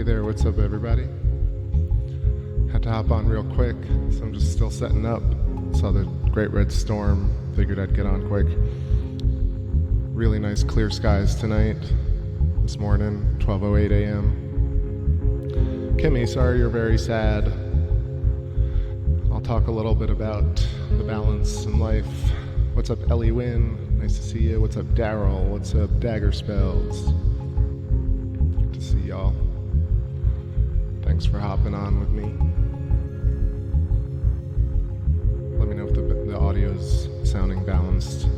there, what's up everybody? Had to hop on real quick, so I'm just still setting up. Saw the Great Red Storm, figured I'd get on quick. Really nice clear skies tonight, this morning, 12:08 a.m. Kimmy, sorry you're very sad. I'll talk a little bit about the balance in life. What's up Ellie Wynn? Nice to see you. What's up Daryl? What's up Dagger Spells? Good to see y'all. Thanks for hopping on with me. Let me know if the audio's sounding balanced.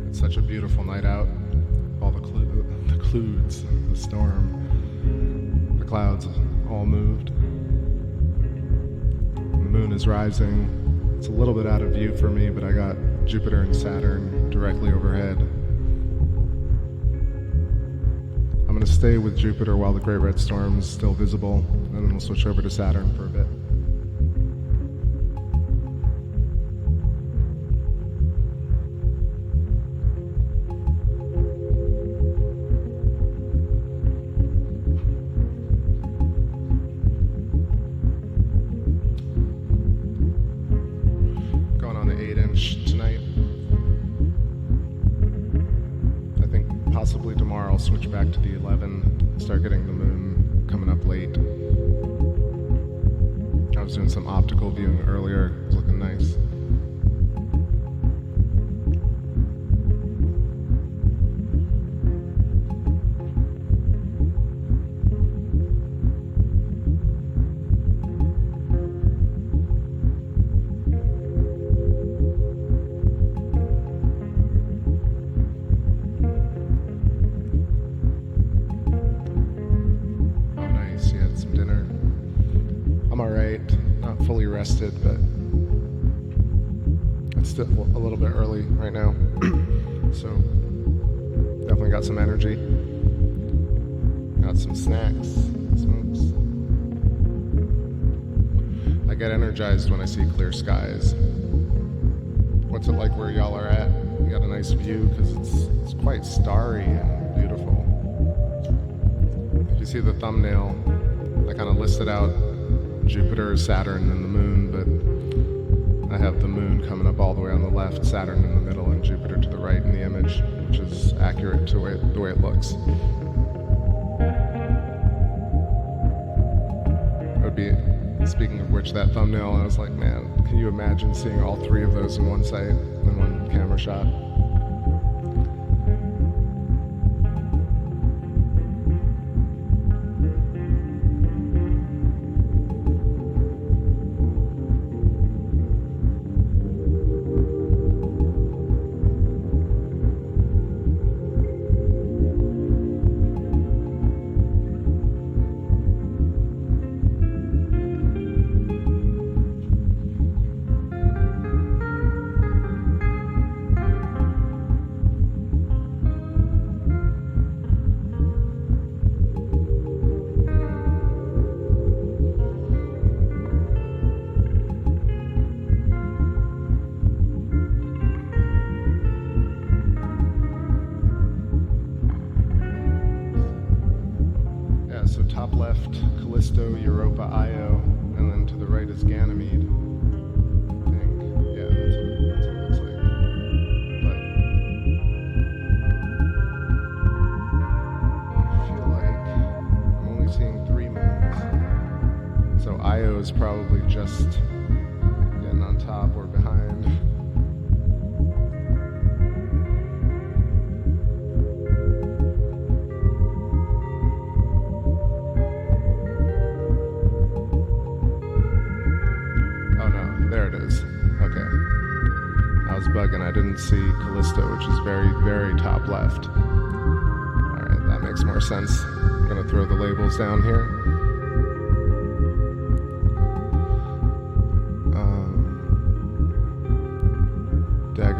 It's such a beautiful night out. All the clouds, the storm, the clouds all moved. The moon is rising. It's a little bit out of view for me, but I got Jupiter and Saturn directly overhead. I'm going to stay with Jupiter while the Great Red Storm is still visible, and then we'll switch over to Saturn for a bit. Going on the 8-inch tonight. I think possibly tomorrow I'll switch back to the 11, start getting the moon coming up late. I was doing some optical viewing earlier, it was looking nice. Rested, but it's still a little bit early right now. So definitely got some energy. Got some snacks, smokes. I get energized when I see clear skies. What's it like where y'all are at? You got a nice view because it's quite starry and beautiful. If you see the thumbnail, I kind of listed out Jupiter, Saturn, and the moon, but I have the moon coming up all the way on the left, Saturn in the middle, and Jupiter to the right in the image, which is accurate to the way it looks. It would be, speaking of which, that thumbnail, I was like, man, can you imagine seeing all three of those in one site, in one camera shot? Probably just getting on top or behind. Oh no, there it is. Okay. I was bugging, I didn't see Callisto, which is very, very top left. Alright, that makes more sense. I'm gonna throw the labels down here.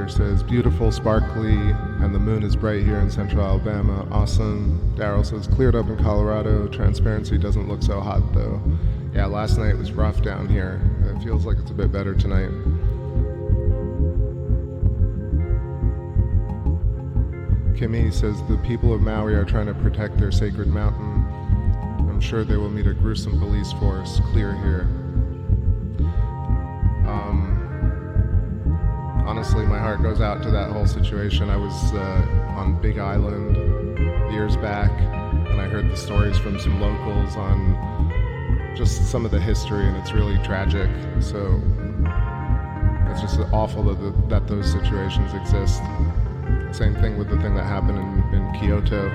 Says beautiful, sparkly, and the moon is bright here in central Alabama. Awesome. Daryl says cleared up in Colorado. Transparency doesn't look so hot though. Yeah, last night was rough down here. It feels like it's a bit better tonight. Kimi says, the people of Maui are trying to protect their sacred mountain. I'm sure they will meet a gruesome police force. Clear here. Honestly, my heart goes out to that whole situation. I was on Big Island years back, and I heard the stories from some locals on just some of the history, and it's really tragic. So it's just awful that those situations exist. Same thing with the thing that happened in Kyoto.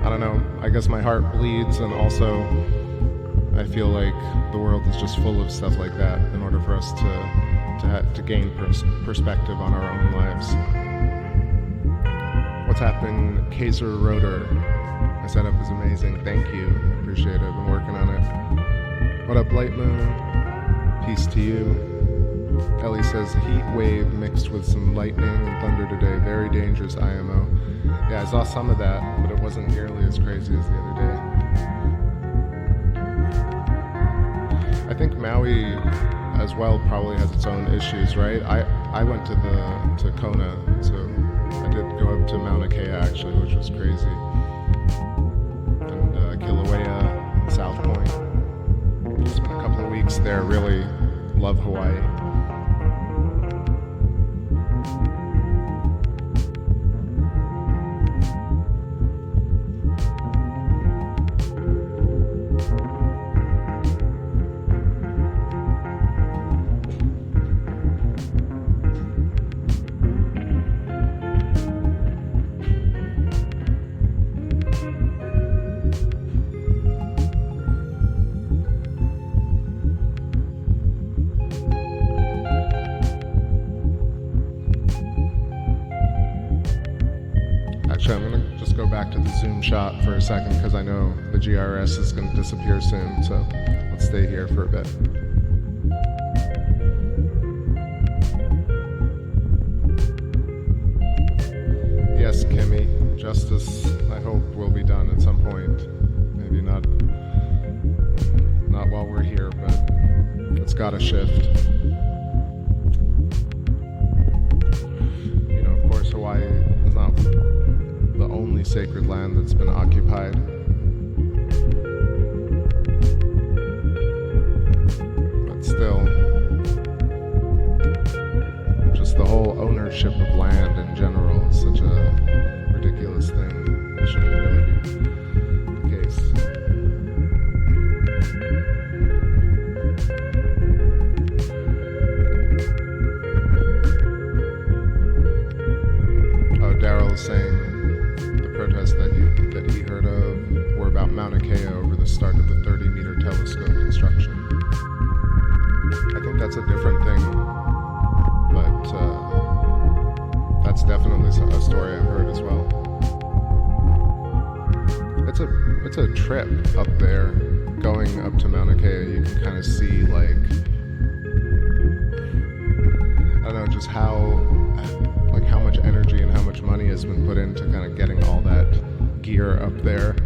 I don't know, I guess my heart bleeds, and also I feel like the world is just full of stuff like that in order for us to gain perspective on our own lives. What's happening, Kaiser Rotor? My setup is amazing, thank you, I appreciate it, I've been working on it. What up, Light Moon? Peace to you. Ellie says, heat wave mixed with some lightning and thunder today, very dangerous IMO. Yeah, I saw some of that, but it wasn't nearly as crazy as the other day. I think Maui as well probably has its own issues, right? I went to Kona, so I did go up to Mauna Kea actually, which was crazy. And Kilauea, South Point. Spent a couple of weeks there, really love Hawaii. Zoom shot for a second because I know the GRS is going to disappear soon, so let's stay here for a bit. Yes, Kimmy, justice, I hope, will be done at some point. Maybe not while we're here, but it's got to shift. You know, of course, Hawaii is not the only sacred land that's been occupied. But still, just the whole ownership of land in general is such a ridiculous thing. It shouldn't really be the case. Oh, Daryl is saying protests that he heard of were about Mauna Kea over the start of the 30-meter telescope construction. I think that's a different thing, but that's definitely a story I've heard as well. It's a trip up there, going up to Mauna Kea. You can kind of see, like, I don't know, just how much energy and how much money has been put into kind of getting all that gear up there.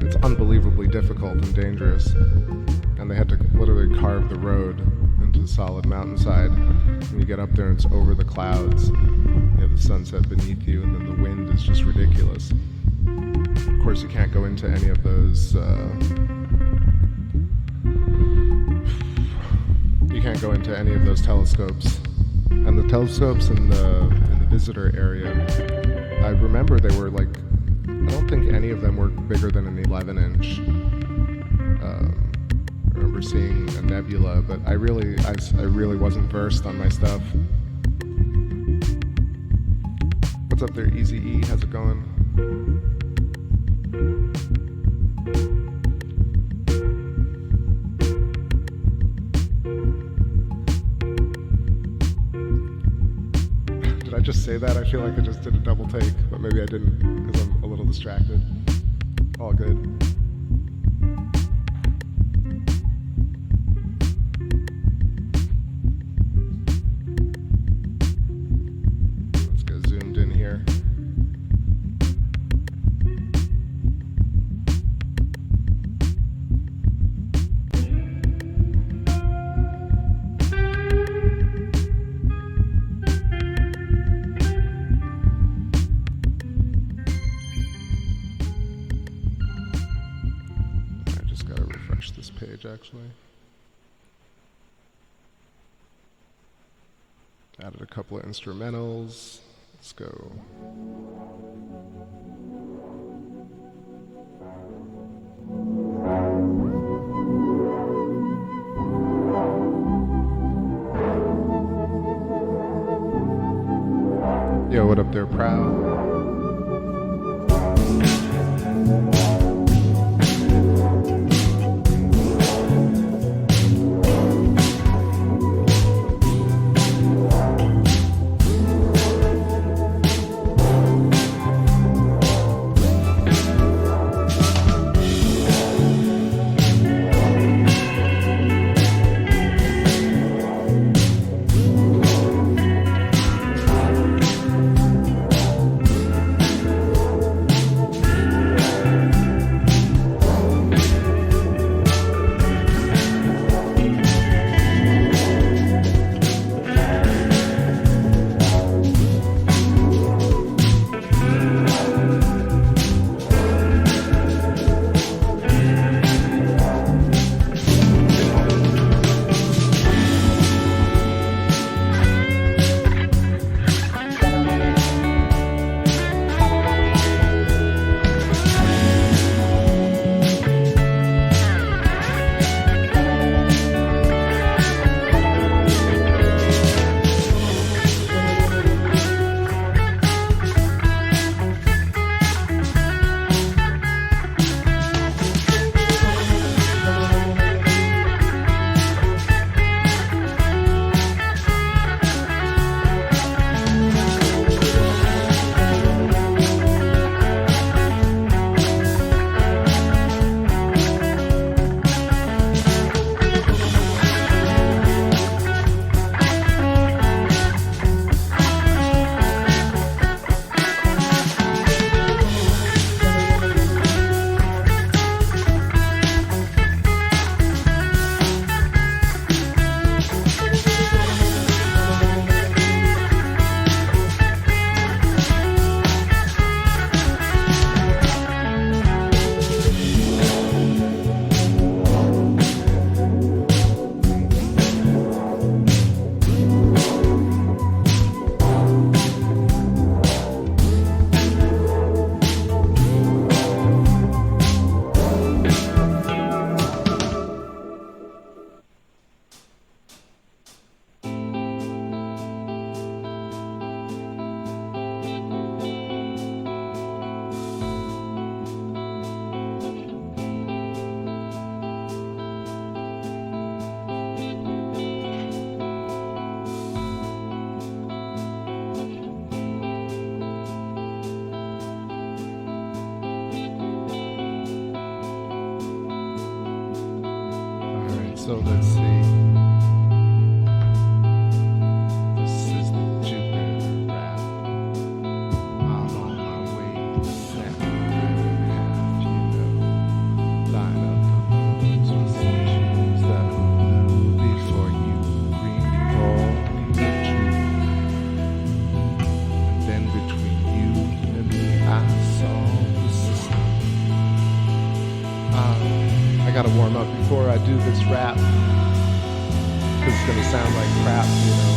It's unbelievably difficult and dangerous, and they had to literally carve the road into solid mountainside. When you get up there and it's over the clouds, you have the sunset beneath you, and then the wind is just ridiculous. Of course, you can't go into any of those telescopes. And the telescopes in the visitor area, I remember they were like, I don't think any of them were bigger than an 11-inch. I remember seeing a nebula, but I really wasn't versed on my stuff. What's up there, Easy E? How's it going? Did I just say that? I feel like I just did a double take, but maybe I didn't because I'm a little distracted. All good. Let's get zoomed in here. stage actually. Added a couple of instrumentals. Let's go. Yo, what up there, Proud? So let's see. This is the Jupiter wrap. I'm on my way to Saturn. Have you know, line up the moons with some shoes that were blue before you, green before you drew. And then between you and me, I saw the system. I gotta warm up before I do this rap, because it's gonna sound like crap, you know.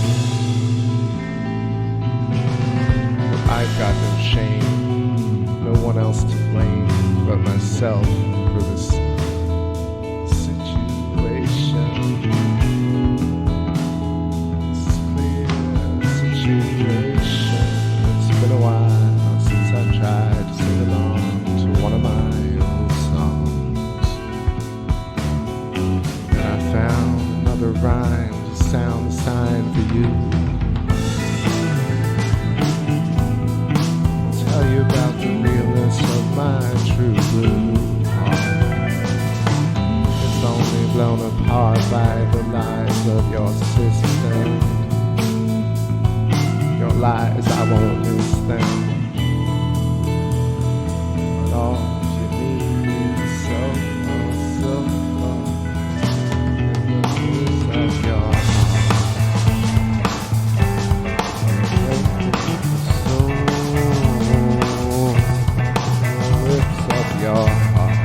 But I've got no shame, no one else to blame but myself for this situation. This clear situation. It's been a while since I've tried to sing along to one of my old songs. Found another rhyme to sound the sign for you. Tell you about the realness of my true blue heart. It's only blown apart by the lies of your sister. Your lies, I won't lose them. But all you need is so of your heart. Lips of your heart.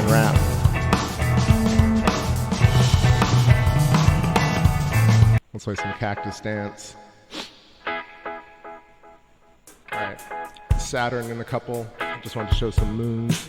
Saturn wrap. Let's play some Cactus Dance. Alright, Saturn in a couple. Just wanted to show some moons.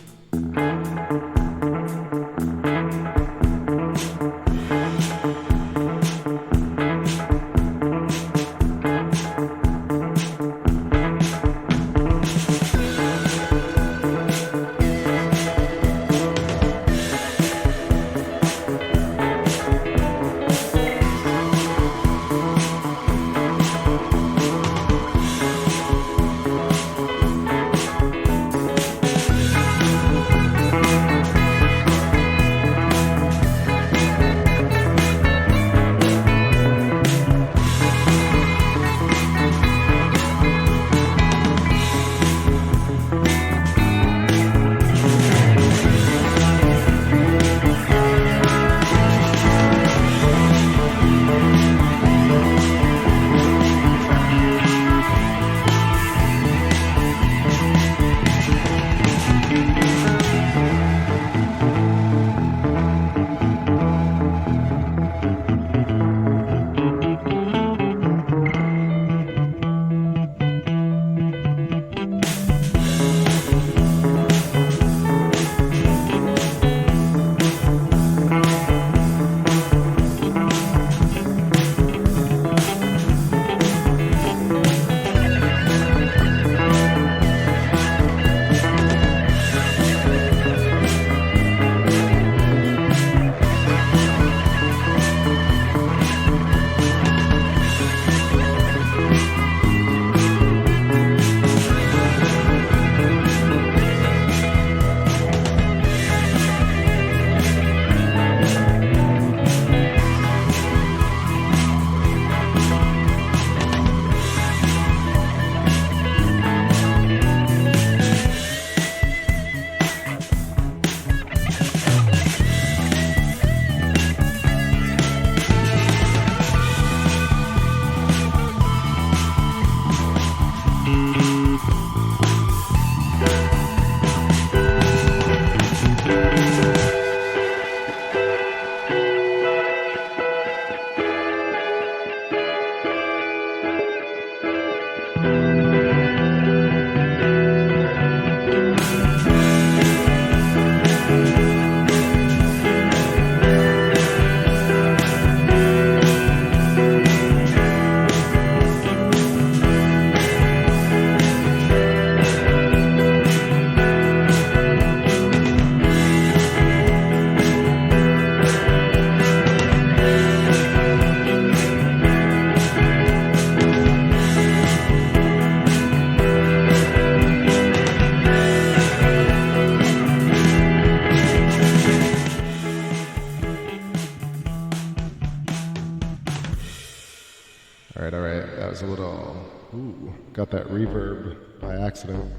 Got that reverb by accident.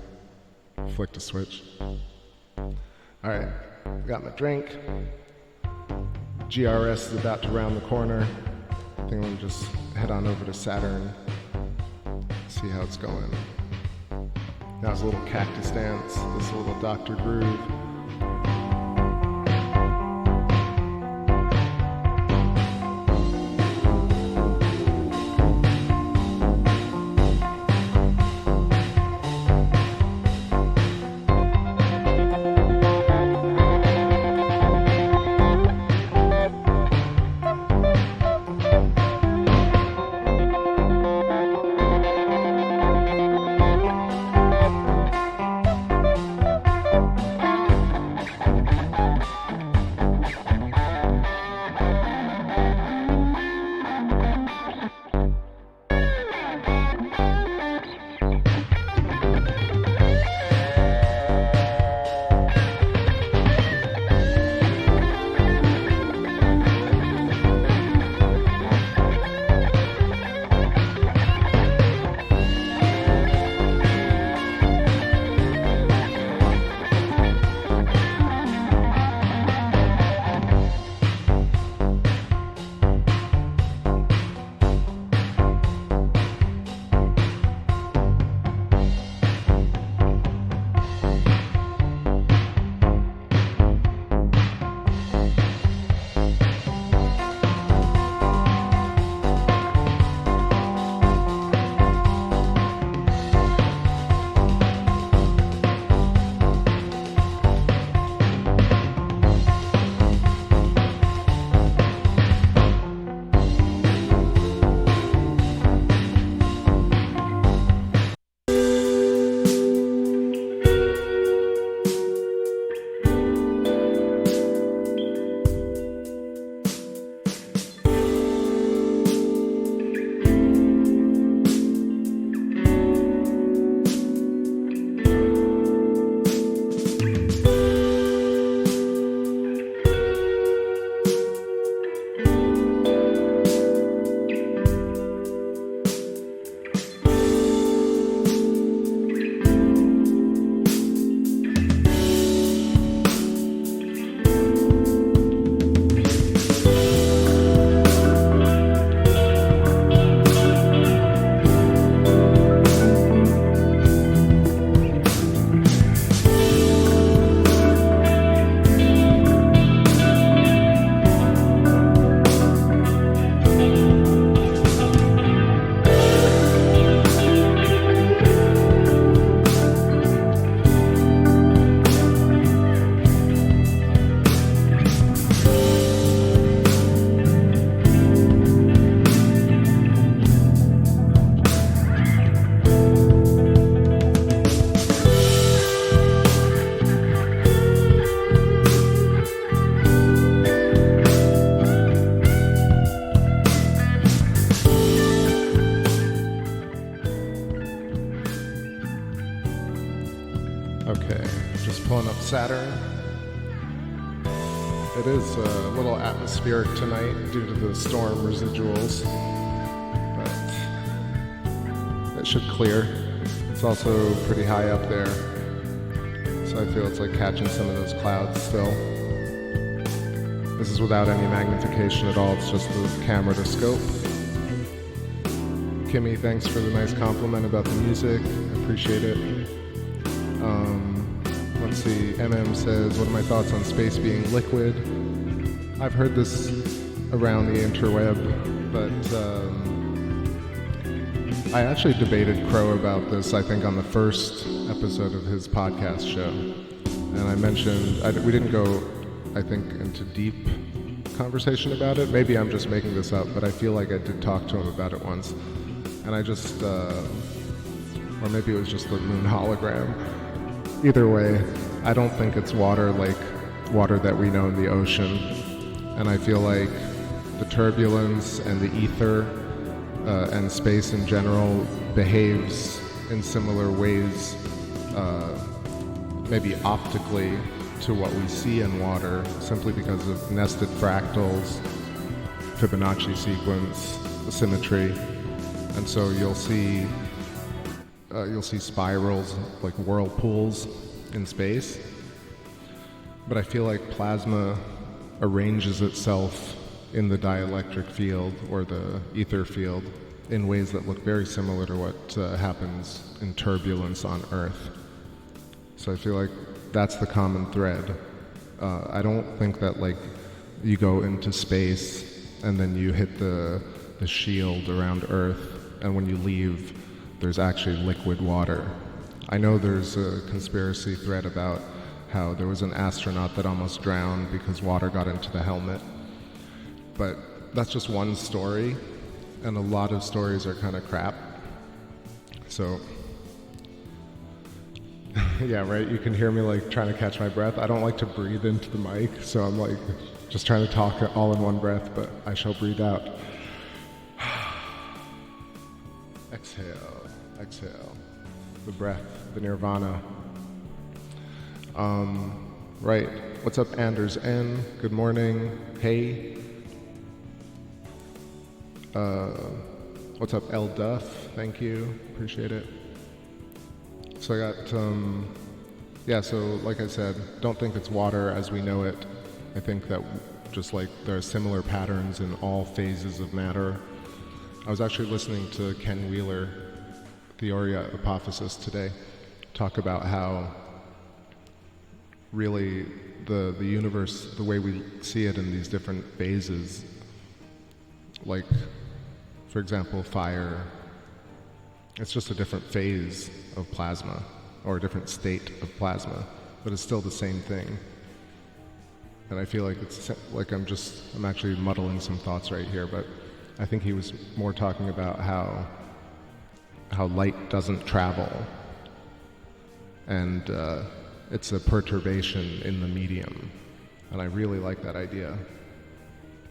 Flicked a switch. Alright, got my drink. GRS is about to round the corner. I think I'm gonna just head on over to Saturn, see how it's going. That was a little Cactus Dance, this little Dr. Groove. Okay, just pulling up Saturn. It is a little atmospheric tonight due to the storm residuals, but it should clear. It's also pretty high up there, so I feel it's like catching some of those clouds still. This is without any magnification at all, it's just the camera to scope. Kimmy, thanks for the nice compliment about the music, I appreciate it. Let's see, MM says, what are my thoughts on space being liquid? I've heard this around the interweb, but I actually debated Crow about this, I think, on the first episode of his podcast show. And I mentioned, we didn't go, I think, into deep conversation about it. Maybe I'm just making this up, but I feel like I did talk to him about it once. And I just, or maybe it was just the moon hologram. Either way, I don't think it's water like water that we know in the ocean. And I feel like the turbulence and the ether and space in general behaves in similar ways, maybe optically, to what we see in water, simply because of nested fractals, Fibonacci sequence, symmetry. And so you'll see spirals like whirlpools in space. But I feel like plasma arranges itself in the dielectric field or the ether field in ways that look very similar to what happens in turbulence on Earth. So I feel like that's the common thread. I don't think that like you go into space and then you hit the shield around Earth, and when you leave, there's actually liquid water. I know there's a conspiracy thread about how there was an astronaut that almost drowned because water got into the helmet. But that's just one story, and a lot of stories are kind of crap. So, yeah, right, you can hear me like trying to catch my breath. I don't like to breathe into the mic, so I'm like just trying to talk all in one breath, but I shall breathe out. Exhale, exhale. The breath, the nirvana. Right. What's up, Anders N? Good morning. Hey. What's up, L Duff? Thank you. Appreciate it. So I got, yeah, so like I said, don't think it's water as we know it. I think that just like there are similar patterns in all phases of matter. I was actually listening to Ken Wheeler, Theoria Apophysis, today, talk about how really the universe, the way we see it in these different phases, like, for example, fire, it's just a different phase of plasma, or a different state of plasma, but it's still the same thing. And I feel like it's like I'm actually muddling some thoughts right here, but I think he was more talking about how light doesn't travel, and it's a perturbation in the medium. And I really like that idea,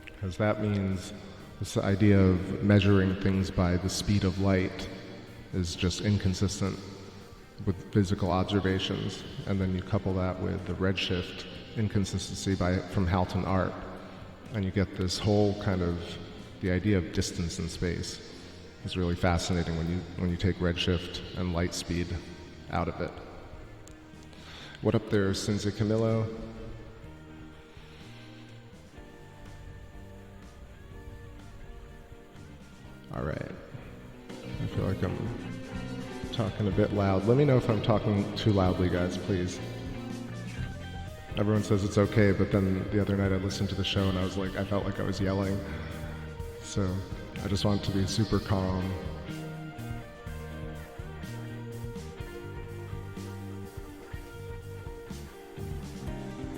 because that means this idea of measuring things by the speed of light is just inconsistent with physical observations. And then you couple that with the redshift inconsistency from Halton Art, and you get this whole kind of, the idea of distance in space is really fascinating when you take redshift and light speed out of it. What up there, Cinzia Camillo? All right. I feel like I'm talking a bit loud. Let me know if I'm talking too loudly, guys, please. Everyone says it's okay, but then the other night I listened to the show and I felt like I was yelling. So I just want it to be super calm.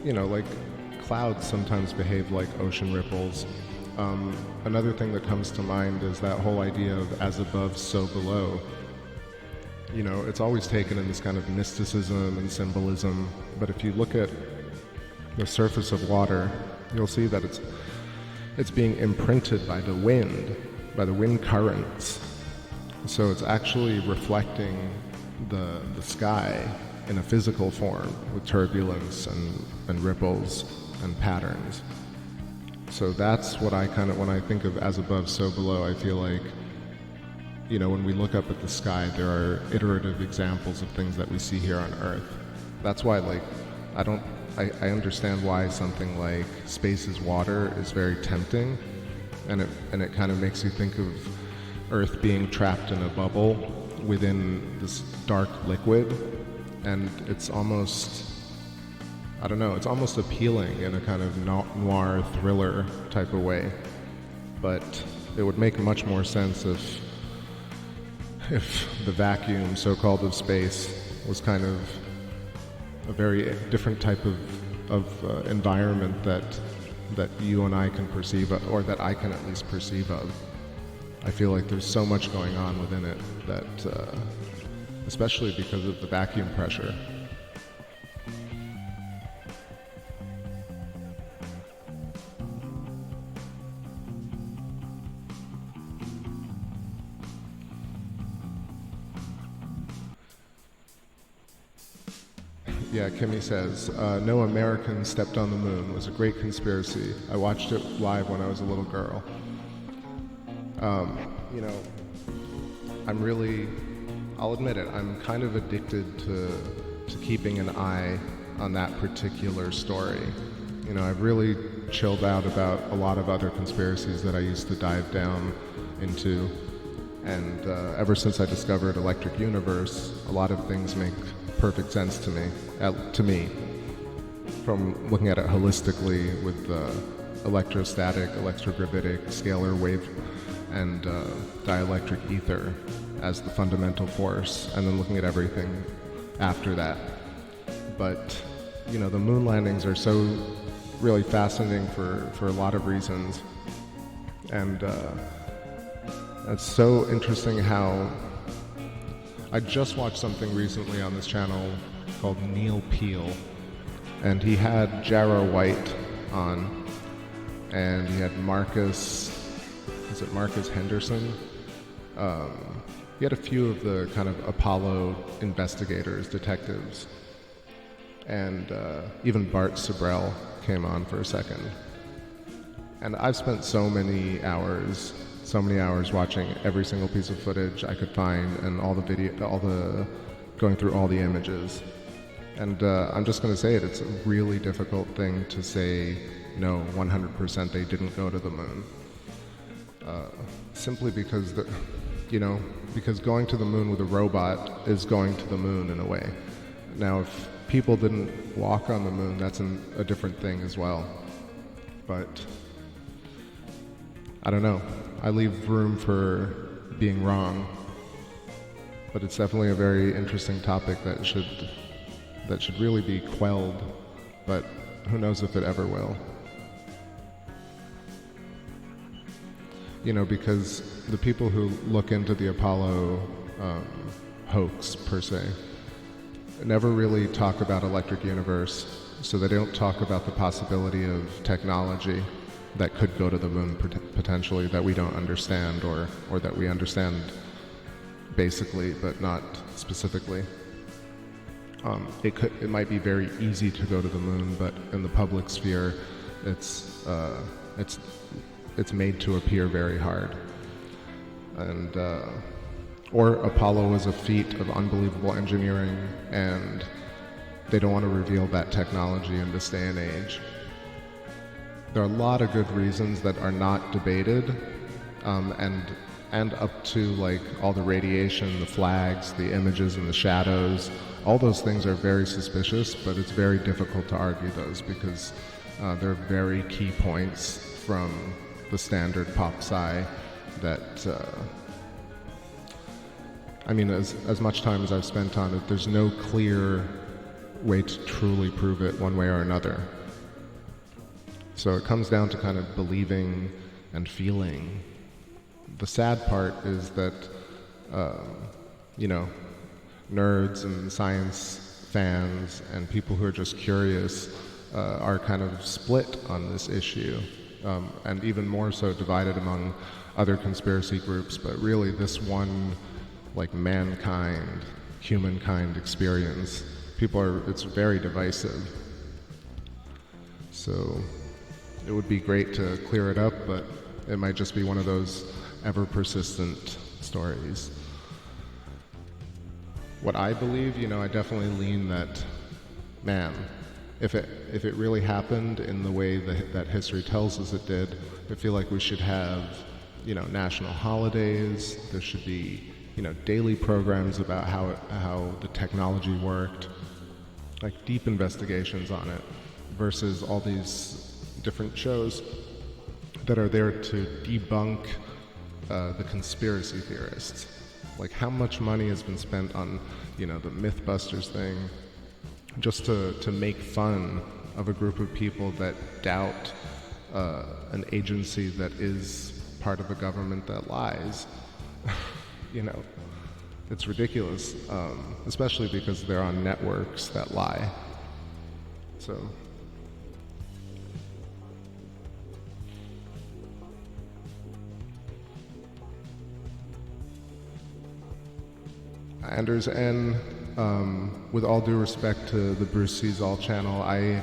You know, like clouds sometimes behave like ocean ripples. Another thing that comes to mind is that whole idea of as above, so below. You know, it's always taken in this kind of mysticism and symbolism, but if you look at the surface of water, you'll see that it's being imprinted by the wind currents. So it's actually reflecting the sky in a physical form with turbulence and ripples and patterns. So that's what I kind of, when I think of as above, so below, I feel like, you know, when we look up at the sky, there are iterative examples of things that we see here on Earth. That's why, like, I understand why something like space is water is very tempting, and it kind of makes you think of Earth being trapped in a bubble within this dark liquid, and it's almost, I don't know, it's almost appealing in a kind of noir thriller type of way. But it would make much more sense if the vacuum, so-called, of space was kind of a very different type of environment that you and I can perceive, or that I can at least perceive of. I feel like there's so much going on within it that, especially because of the vacuum pressure. Yeah, Kimmy says, no American stepped on the moon was a great conspiracy. I watched it live when I was a little girl. You know, I'll admit it, I'm kind of addicted to keeping an eye on that particular story. You know, I've really chilled out about a lot of other conspiracies that I used to dive down into. And ever since I discovered Electric Universe, a lot of things make perfect sense to me, from looking at it holistically with electrostatic, electrogravitic, scalar wave, and dielectric ether as the fundamental force, and then looking at everything after that. But, you know, the moon landings are so really fascinating for a lot of reasons, and it's so interesting how I just watched something recently on this channel called Neil Peel, and he had Jarrah White on, and he had Marcus Henderson? He had a few of the kind of Apollo investigators, detectives, and even Bart Sibrel came on for a second. And I've spent so many hours watching every single piece of footage I could find, and going through all the images. And I'm just going to say it, it's a really difficult thing to say, no, 100% they didn't go to the moon. Simply because, because going to the moon with a robot is going to the moon in a way. Now, if people didn't walk on the moon, that's a different thing as well. But I don't know. I leave room for being wrong, but it's definitely a very interesting topic that should really be quelled, but who knows if it ever will. You know, because the people who look into the Apollo hoax, per se, never really talk about Electric Universe, so they don't talk about the possibility of technology that could go to the moon potentially, that we don't understand, or that we understand basically but not specifically. It might be very easy to go to the moon, but in the public sphere, it's made to appear very hard. And or Apollo was a feat of unbelievable engineering, and they don't want to reveal that technology in this day and age. There are a lot of good reasons that are not debated, and up to like all the radiation, the flags, the images and the shadows, all those things are very suspicious, but it's very difficult to argue those because they're very key points from the standard pop sci that, I mean, as much time as I've spent on it, there's no clear way to truly prove it one way or another. So it comes down to kind of believing and feeling. The sad part is that, nerds and science fans and people who are just curious are kind of split on this issue, and even more so divided among other conspiracy groups. But really this one, like, humankind experience it's very divisive. So it would be great to clear it up, but it might just be one of those ever-persistent stories. What I believe, I definitely lean that, man, if it really happened in the way that history tells us it did, I feel like we should have, national holidays. There should be, daily programs about how the technology worked, like deep investigations on it, versus all these different shows that are there to debunk the conspiracy theorists. Like, how much money has been spent on, the Mythbusters thing, just to make fun of a group of people that doubt an agency that is part of a government that lies. It's ridiculous, especially because they're on networks that lie. So. Anders N, with all due respect to the Bruce Sees All channel, I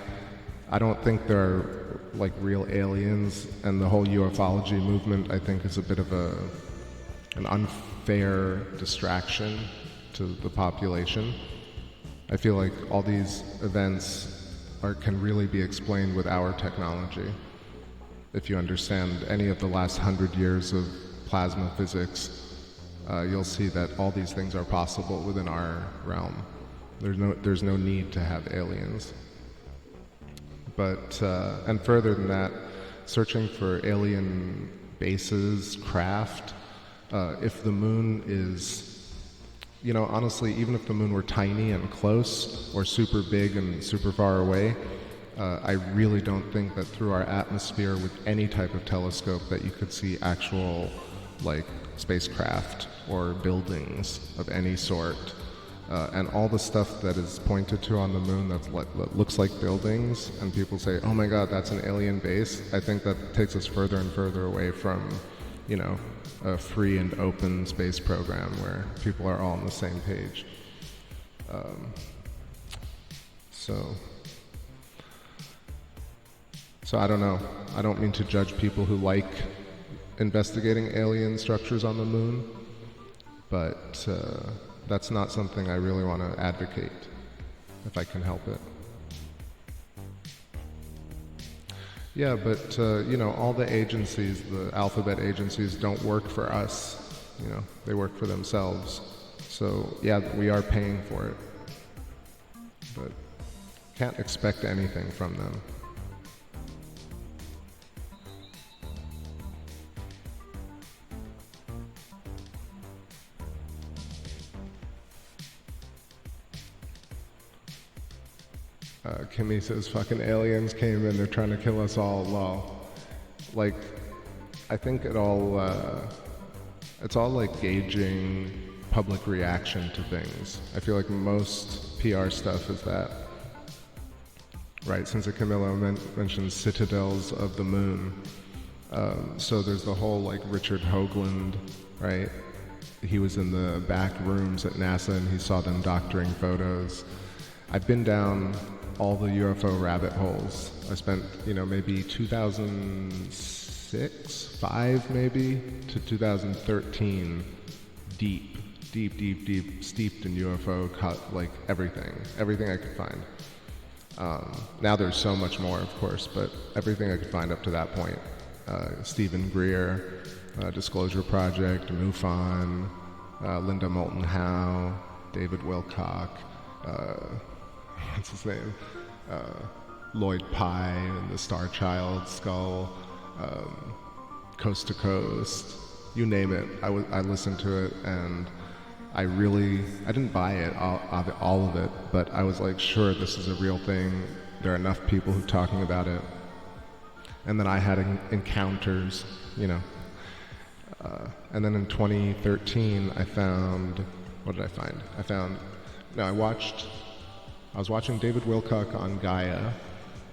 don't think there are like real aliens, and the whole ufology movement I think is a bit of an unfair distraction to the population. I feel like all these events can really be explained with our technology. If you understand any of the last 100 years of plasma physics, you'll see that all these things are possible within our realm. There's no need to have aliens. But, and further than that, searching for alien bases, craft, if the moon is, honestly, even if the moon were tiny and close, or super big and super far away, I really don't think that through our atmosphere with any type of telescope that you could see actual, like, spacecraft or buildings of any sort. And all the stuff that is pointed to on the moon that looks like buildings, and people say, oh my god, that's an alien base, I think that takes us further and further away from, a free and open space program where people are all on the same page. So I don't know. I don't mean to judge people who like investigating alien structures on the moon, but that's not something I really want to advocate, if I can help it. Yeah, but all the agencies, the alphabet agencies, don't work for us. They work for themselves. So yeah, we are paying for it, but can't expect anything from them. Kimmy says, fucking aliens came in, they're trying to kill us all, lol. Like, I think it's all like gauging public reaction to things. I feel like most PR stuff is that. Right, since Camillo mentioned citadels of the moon. So there's the whole like Richard Hoagland, right? He was in the back rooms at NASA and he saw them doctoring photos. I've been down all the UFO rabbit holes. I spent, maybe 2006, 5 maybe, to 2013, deep, steeped in UFO, like everything I could find. Now there's so much more, of course, but everything I could find up to that point. Stephen Greer, Disclosure Project, MUFON, Linda Moulton Howe, David Wilcock, what's his name? Lloyd Pye and the Star Child skull, Coast to Coast, you name it. I listened to it and I didn't buy it, all of it, but I was like, sure, this is a real thing. There are enough people who are talking about it. And then I had encounters, and then in 2013, I found, what did I find? I was watching David Wilcock on Gaia,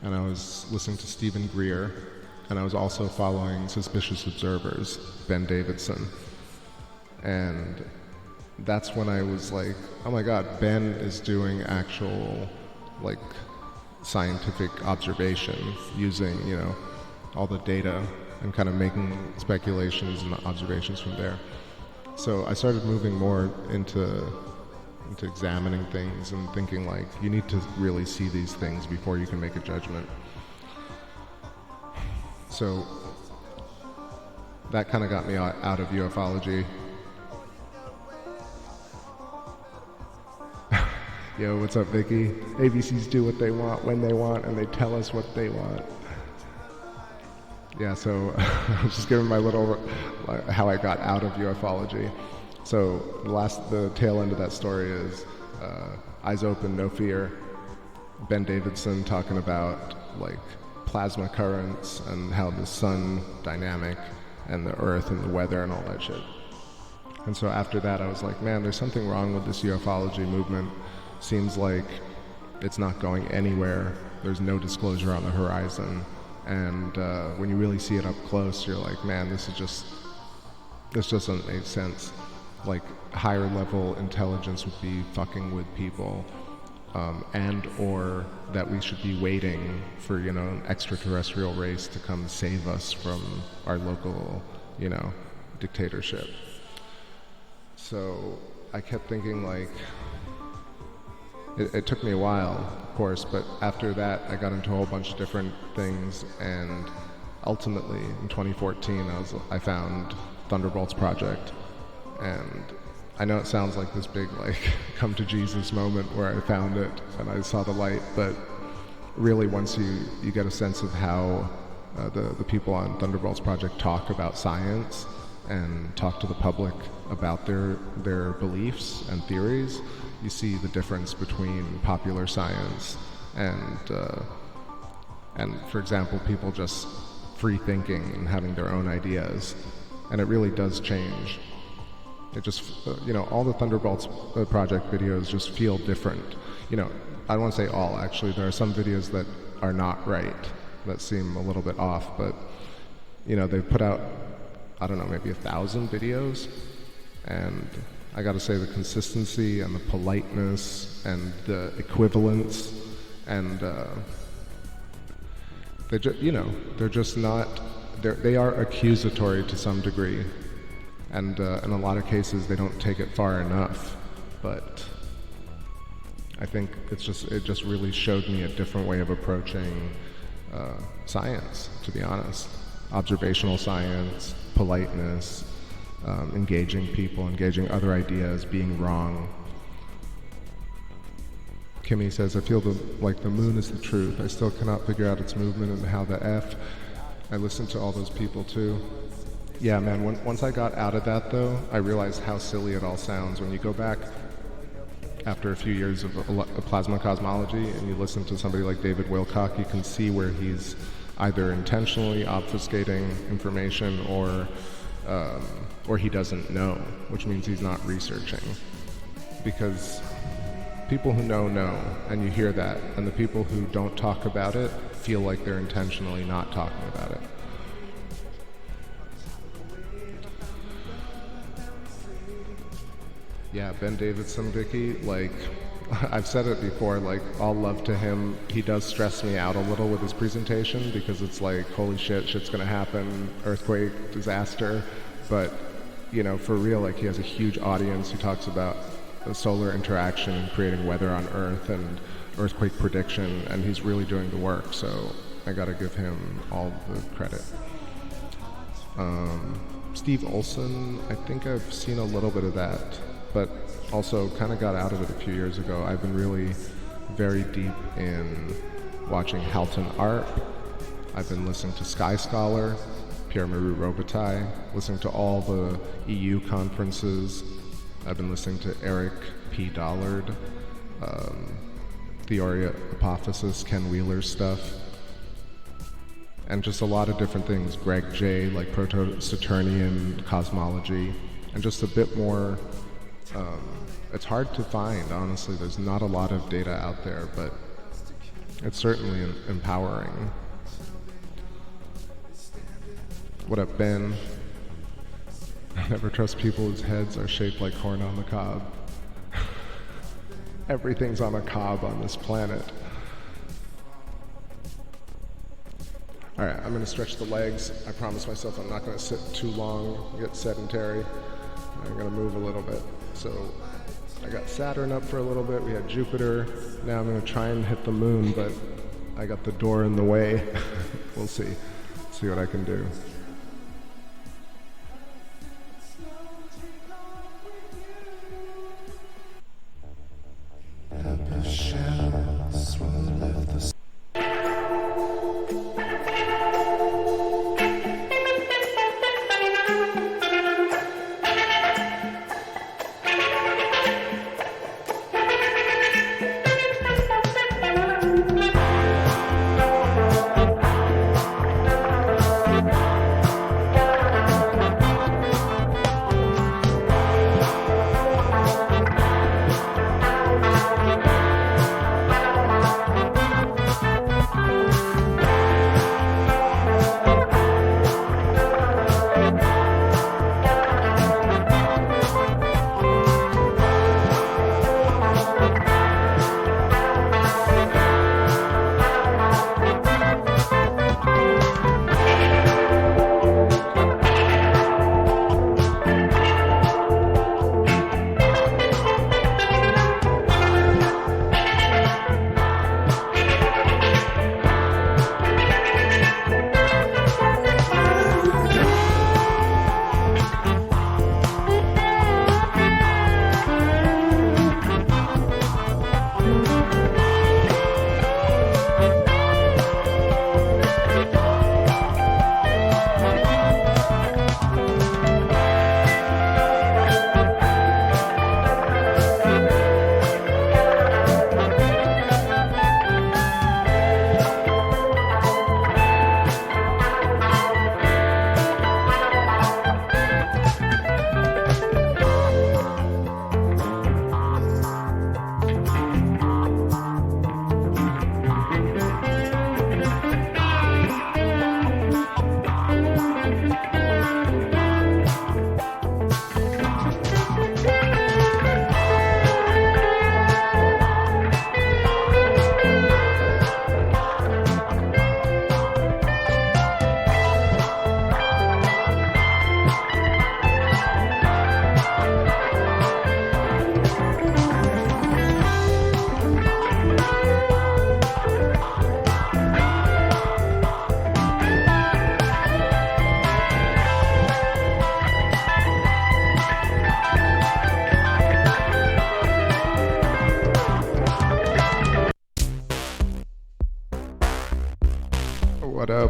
and I was listening to Stephen Greer, and I was also following Suspicious Observers, Ben Davidson. And that's when I was like, oh my god, Ben is doing actual, like, scientific observation using, you know, all the data and kind of making speculations and observations from there. So I started moving more into examining things and thinking, like, you need to really see these things before you can make a judgment. So that kind of got me out of ufology. Yo, what's up, Vicky? ABCs do what they want, when they want, and they tell us what they want. Yeah, so I was just giving my little, how I got out of ufology. So the tail end of that story is Eyes Open, No Fear. Ben Davidson talking about, like, plasma currents and how the sun dynamic and the earth and the weather and all that shit. And so after that I was like, man, there's something wrong with this ufology movement. Seems like it's not going anywhere. There's no disclosure on the horizon. And when you really see it up close, you're like, man, this doesn't make sense. Like, higher level intelligence would be fucking with people, and or that we should be waiting for, you know, an extraterrestrial race to come save us from our local, you know, dictatorship. So I kept thinking, like, it took me a while, of course, but after that I got into a whole bunch of different things, and ultimately in 2014 I found Thunderbolt's project. And I know it sounds like this big, like, come to Jesus moment where I found it and I saw the light, but really once you get a sense of how the people on Thunderbolt's project talk about science and talk to the public about their beliefs and theories, you see the difference between popular science and for example, people just free thinking and having their own ideas. And it really does change. It just, you know, all the Thunderbolts project videos just feel different. You know, I don't want to say all, actually. There are some videos that are not right, that seem a little bit off, but, you know, they've put out, I don't know, maybe 1,000 videos, and I gotta say the consistency and the politeness and the equivalence and they're just not, they are accusatory to some degree. And in a lot of cases, they don't take it far enough. But I think it just really showed me a different way of approaching science, to be honest. Observational science, politeness, engaging people, engaging other ideas, being wrong. Kimmy says, I feel like the moon is the truth. I still cannot figure out its movement and how the F. I listen to all those people too. Yeah, man, once I got out of that, though, I realized how silly it all sounds. When you go back after a few years of plasma cosmology and you listen to somebody like David Wilcock, you can see where he's either intentionally obfuscating information or he doesn't know, which means he's not researching. Because people who know, and you hear that, and the people who don't talk about it feel like they're intentionally not talking about it. Yeah, Ben Davidson, Vicky, like, I've said it before, like, all love to him. He does stress me out a little with his presentation because it's like, holy shit, shit's gonna happen, earthquake, disaster. But, you know, for real, like, he has a huge audience. He talks about the solar interaction and creating weather on Earth and earthquake prediction, and he's really doing the work, so I gotta give him all the credit. Steve Olson, I think I've seen a little bit of that, but also kind of got out of it a few years ago. I've been really very deep in watching Halton Arp. I've been listening to Sky Scholar, Pierre-Marie Robitaille, listening to all the EU conferences. I've been listening to Eric P. Dollard, Theoria Apophysis, Ken Wheeler's stuff, and just a lot of different things. Greg J., like Proto-Saturnian cosmology, and just a bit more. It's hard to find, honestly. There's not a lot of data out there, but it's certainly empowering. What up, Ben? I never trust people whose heads are shaped like corn on the cob. Everything's on a cob on this planet. All right, I'm gonna stretch the legs. I promise myself I'm not gonna sit too long, get sedentary. I'm gonna move a little bit. So I got Saturn up for a little bit, we had Jupiter. Now I'm gonna try and hit the moon, but I got the door in the way. We'll see what I can do.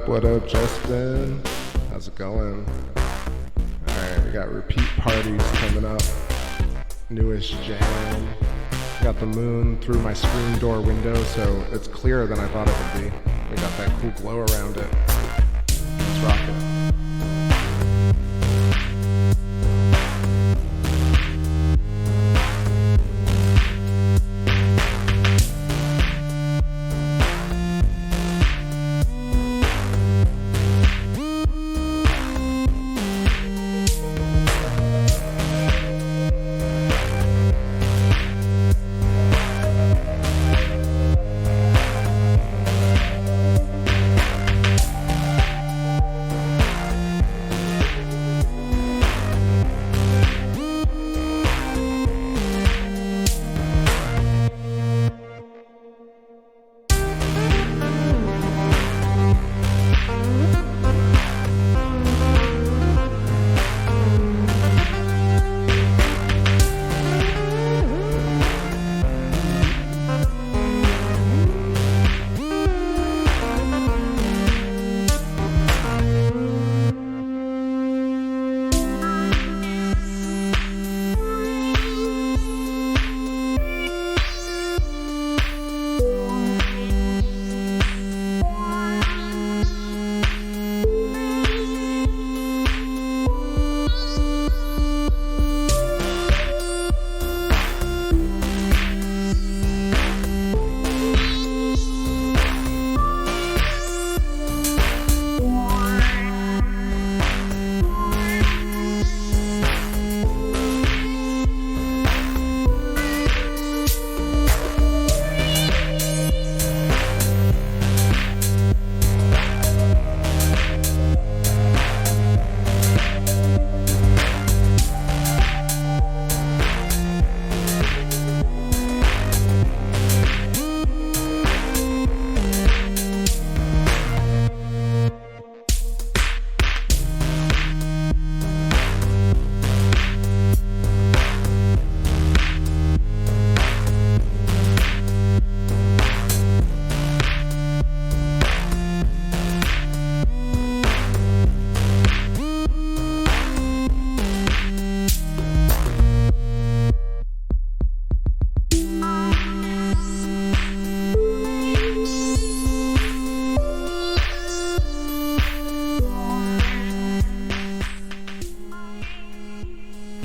What up, Justin? How's it going? Alright, we got repeat parties coming up. Newish jam. Got the moon through my screen door window, so it's clearer than I thought it would be. We got that cool glow around it. Let's rock it.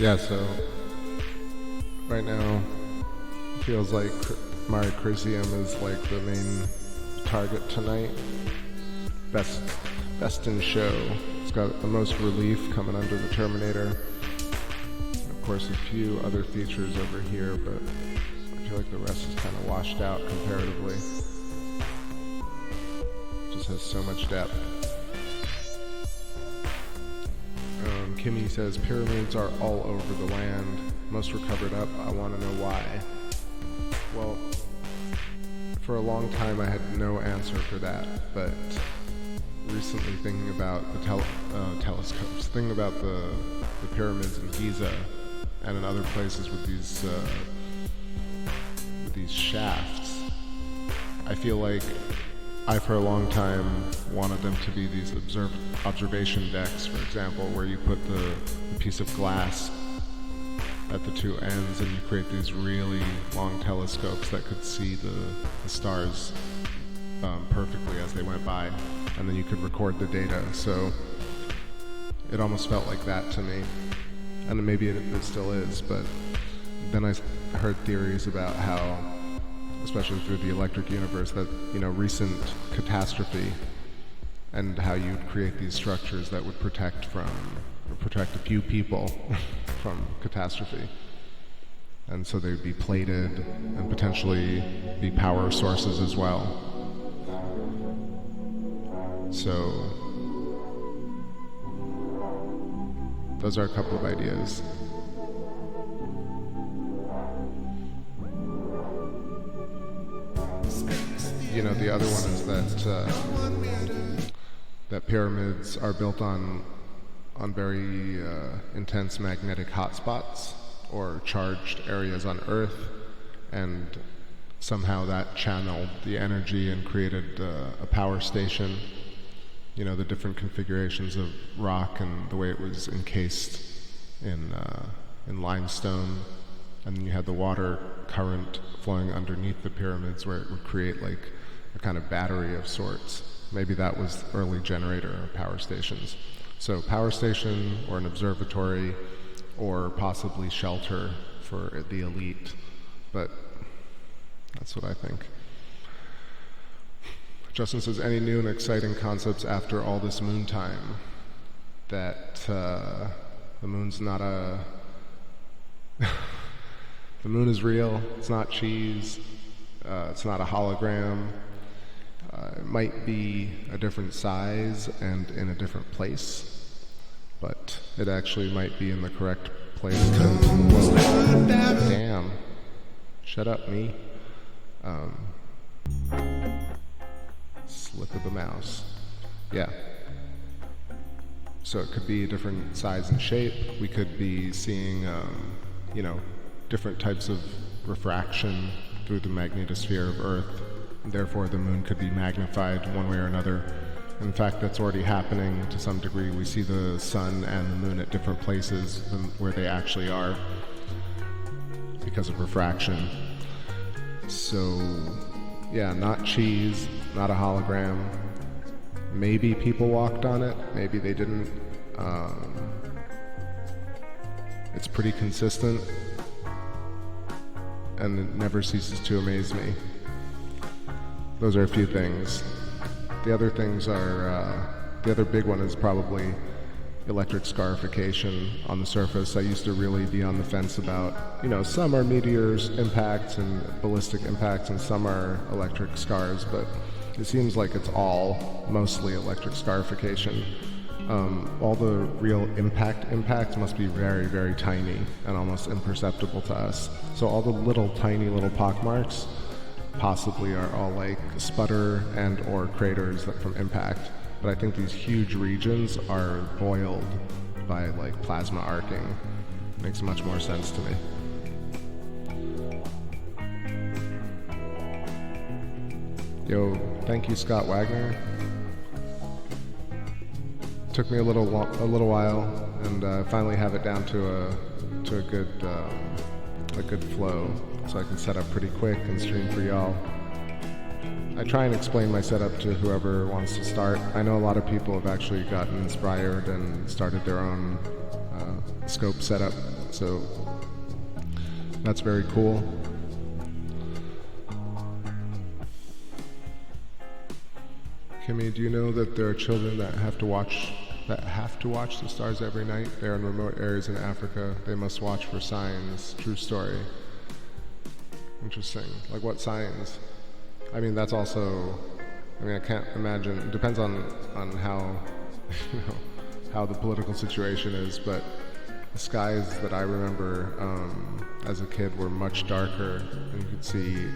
Yeah, so right now it feels like Mare Crisium is like the main target tonight. Best in show. It's got the most relief coming under the Terminator. Of course, a few other features over here, but I feel like the rest is kind of washed out comparatively. Just has so much depth. Kimmy says pyramids are all over the land. Most were covered up. I want to know why. Well, for a long time I had no answer for that, but recently thinking about the telescopes, thinking about the pyramids in Giza and in other places with these shafts, I feel like I for a long time wanted them to be these observation decks, for example, where you put the piece of glass at the two ends and you create these really long telescopes that could see the stars perfectly as they went by, and then you could record the data. So it almost felt like that to me, and maybe it still is, but then I heard theories about how, especially through the electric universe, that, you know, recent catastrophe and how you'd create these structures that would protect a few people from catastrophe. And so they'd be plated and potentially be power sources as well. So those are a couple of ideas. You know, the other one is that pyramids are built on very intense magnetic hotspots or charged areas on Earth, and somehow that channeled the energy and created a power station. You know, the different configurations of rock and the way it was encased in limestone, and then you had the water current flowing underneath the pyramids where it would create like a kind of battery of sorts. Maybe that was the early generator of power stations. So power station or an observatory or possibly shelter for the elite. But that's what I think. Justin says, any new and exciting concepts after all this moon time? That the moon's not a... The moon is real, it's not cheese, it's not a hologram. It might be a different size and in a different place, but it actually might be in the correct place. Damn. Shut up, me. Slip of the mouse. Yeah. So it could be a different size and shape. We could be seeing, you know, different types of refraction through the magnetosphere of Earth. Therefore, the moon could be magnified one way or another. In fact, that's already happening to some degree. We see the sun and the moon at different places than where they actually are because of refraction. So, yeah, not cheese, not a hologram. Maybe people walked on it, maybe they didn't. It's pretty consistent, and it never ceases to amaze me. Those are a few things. The other things are, the other big one is probably electric scarification on the surface. I used to really be on the fence about, you know, some are meteors impacts and ballistic impacts and some are electric scars, but it seems like it's all mostly electric scarification. All the real impacts must be very, very tiny and almost imperceptible to us. So all the little tiny little pockmarks possibly are all like sputter and or craters from impact. But I think these huge regions are boiled by like plasma arcing. Makes much more sense to me. Yo, thank you, Scott Wagner. Took me a little while, and finally have it down to a good flow, so I can set up pretty quick and stream for y'all. I try and explain my setup to whoever wants to start. I know a lot of people have actually gotten inspired and started their own scope setup So that's very cool. Kimmy, do you know that there are children that have to watch the stars every night? They're in remote areas in Africa. They must watch for signs. True story. Interesting. Like what signs? I mean, that's also, I mean, I can't imagine. It depends on how, you know, how the political situation is, but the skies that I remember as a kid were much darker, and you could see,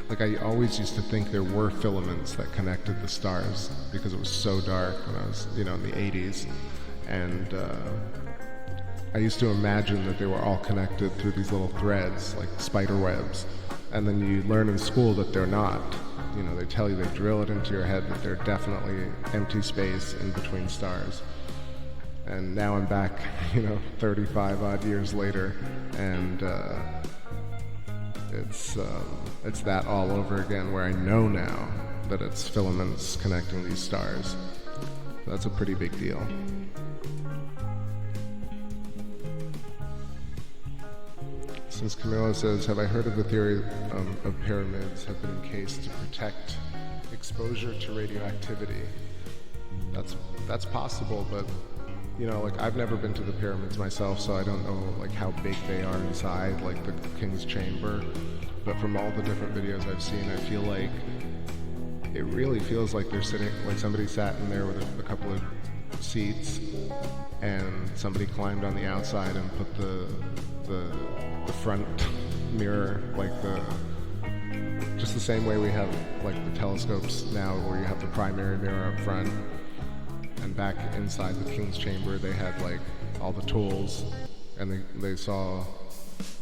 like, I always used to think there were filaments that connected the stars because it was so dark when I was, you know, in the 80s, and I used to imagine that they were all connected through these little threads, like spider webs, and then you learn in school that they're not. You know, they tell you, they drill it into your head that they're definitely empty space in between stars. And now I'm back, you know, 35 odd years later, and it's that all over again, where I know now that it's filaments connecting these stars. That's a pretty big deal. Since Camilla says, have I heard of the theory of pyramids have been encased to protect exposure to radioactivity? That's possible, but you know, like, I've never been to the pyramids myself, so I don't know like how big they are inside, like the King's Chamber. But from all the different videos I've seen, I feel like it really feels like they're sitting, like somebody sat in there with a couple of seats, and somebody climbed on the outside and put the front mirror, like just the same way we have like the telescopes now, where you have the primary mirror up front. And back inside the King's Chamber, they had like all the tools, and they saw,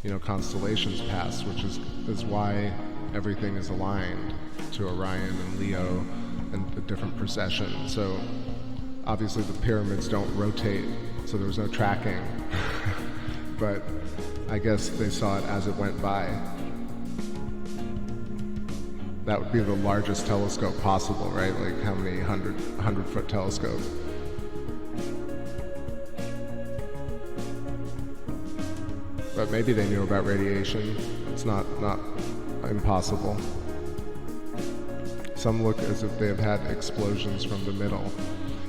you know, constellations pass, which is why everything is aligned to Orion and Leo and the different processions. So obviously the pyramids don't rotate, so there was no tracking. But I guess they saw it as it went by. That would be the largest telescope possible, right? Like how many 100-foot telescope? But maybe they knew about radiation. It's not impossible. Some look as if they have had explosions from the middle.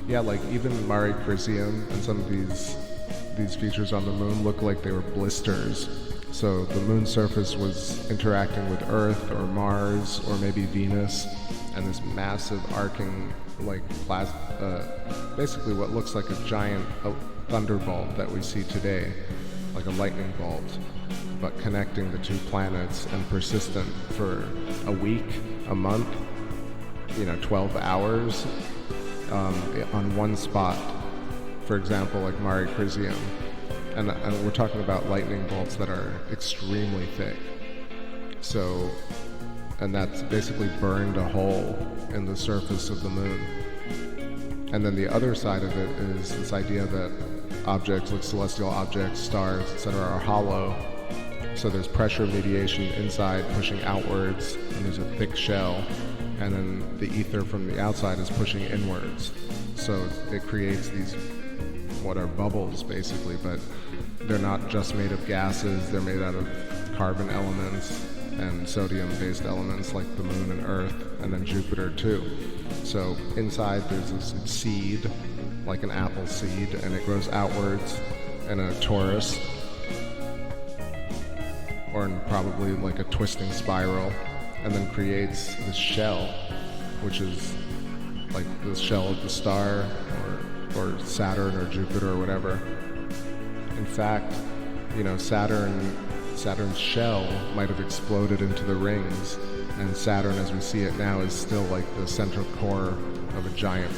Yeah, like even Mare Crisium and some of these features on the moon look like they were blisters. So the moon's surface was interacting with Earth or Mars or maybe Venus, and this massive arcing, like basically what looks like a giant thunderbolt that we see today, like a lightning bolt, but connecting the two planets and persistent for a week, a month, you know, 12 hours on one spot. For example, like Mare Crisium. And we're talking about lightning bolts that are extremely thick. So, and that's basically burned a hole in the surface of the moon. And then the other side of it is this idea that objects, like celestial objects, stars, etc., are hollow. So there's pressure mediation inside pushing outwards, and there's a thick shell, and then the ether from the outside is pushing inwards. So it creates these, what are bubbles basically, but they're not just made of gases, they're made out of carbon elements and sodium-based elements like the moon and Earth, and then Jupiter too. So inside there's this seed, like an apple seed, and it grows outwards in a torus, or in probably like a twisting spiral, and then creates this shell, which is like the shell of the star, or Saturn or Jupiter or whatever. In fact, you know, Saturn's shell might have exploded into the rings, and Saturn as we see it now is still like the central core of a giant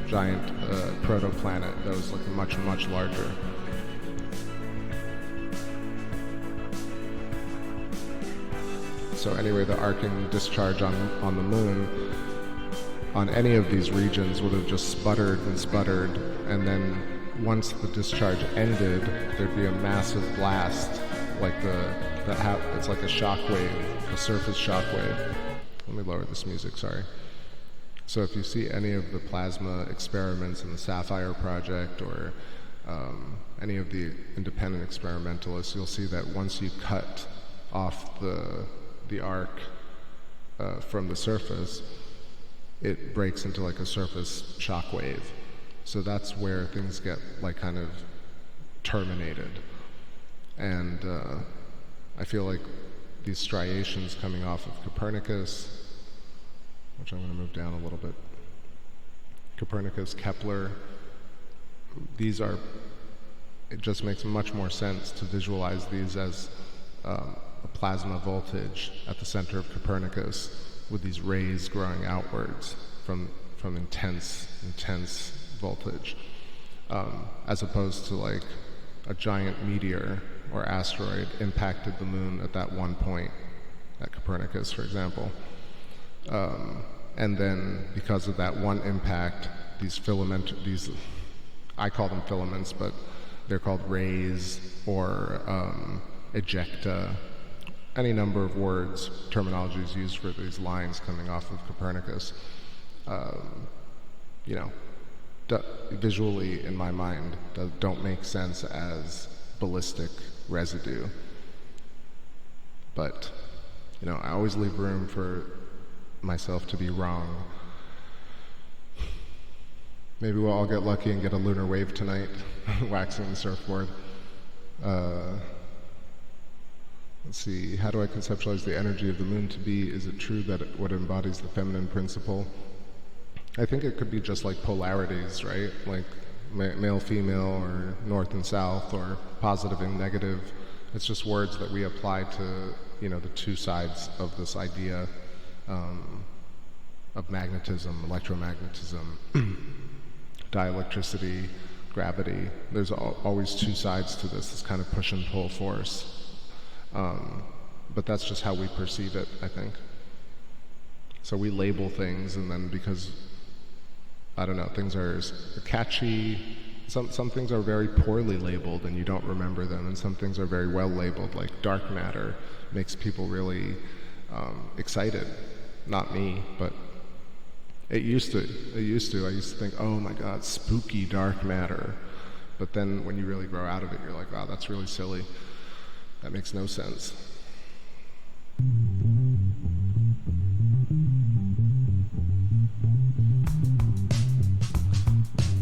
protoplanet that was like much larger. So anyway, the arcing discharge on the moon on any of these regions would have just sputtered, and then once the discharge ended, there'd be a massive blast, like it's like a shock wave, a surface shock wave. Let me lower this music, sorry. So if you see any of the plasma experiments in the Sapphire Project or any of the independent experimentalists, you'll see that once you cut off the arc from the surface, it breaks into like a surface shock wave. So that's where things get like kind of terminated. And I feel like these striations coming off of Copernicus, which I'm going to move down a little bit, Copernicus, Kepler, these are, it just makes much more sense to visualize these as a plasma voltage at the center of Copernicus with these rays growing outwards from intense voltage, as opposed to like a giant meteor or asteroid impacted the moon at that one point at Copernicus, for example. And then because of that one impact, these I call them filaments, but they're called rays or ejecta, any number of words, terminologies used for these lines coming off of Copernicus. You know, visually in my mind don't make sense as ballistic residue. But, you know, I always leave room for myself to be wrong. Maybe we'll all get lucky and get a lunar wave tonight, waxing the surfboard. Let's see, how do I conceptualize the energy of the moon to be? Is it true that what embodies the feminine principle? I think it could be just like polarities, right? Like male, female, or north and south, or positive and negative. It's just words that we apply to, you know, the two sides of this idea of magnetism, electromagnetism, dielectricity, gravity. There's always two sides to this kind of push and pull force. But that's just how we perceive it, I think. So we label things, and then because, I don't know, things are catchy, some things are very poorly labeled and you don't remember them, and some things are very well labeled, like dark matter makes people really excited. Not me, but it used to. I used to think, oh my god, spooky dark matter. But then when you really grow out of it, you're like, wow, that's really silly. That makes no sense.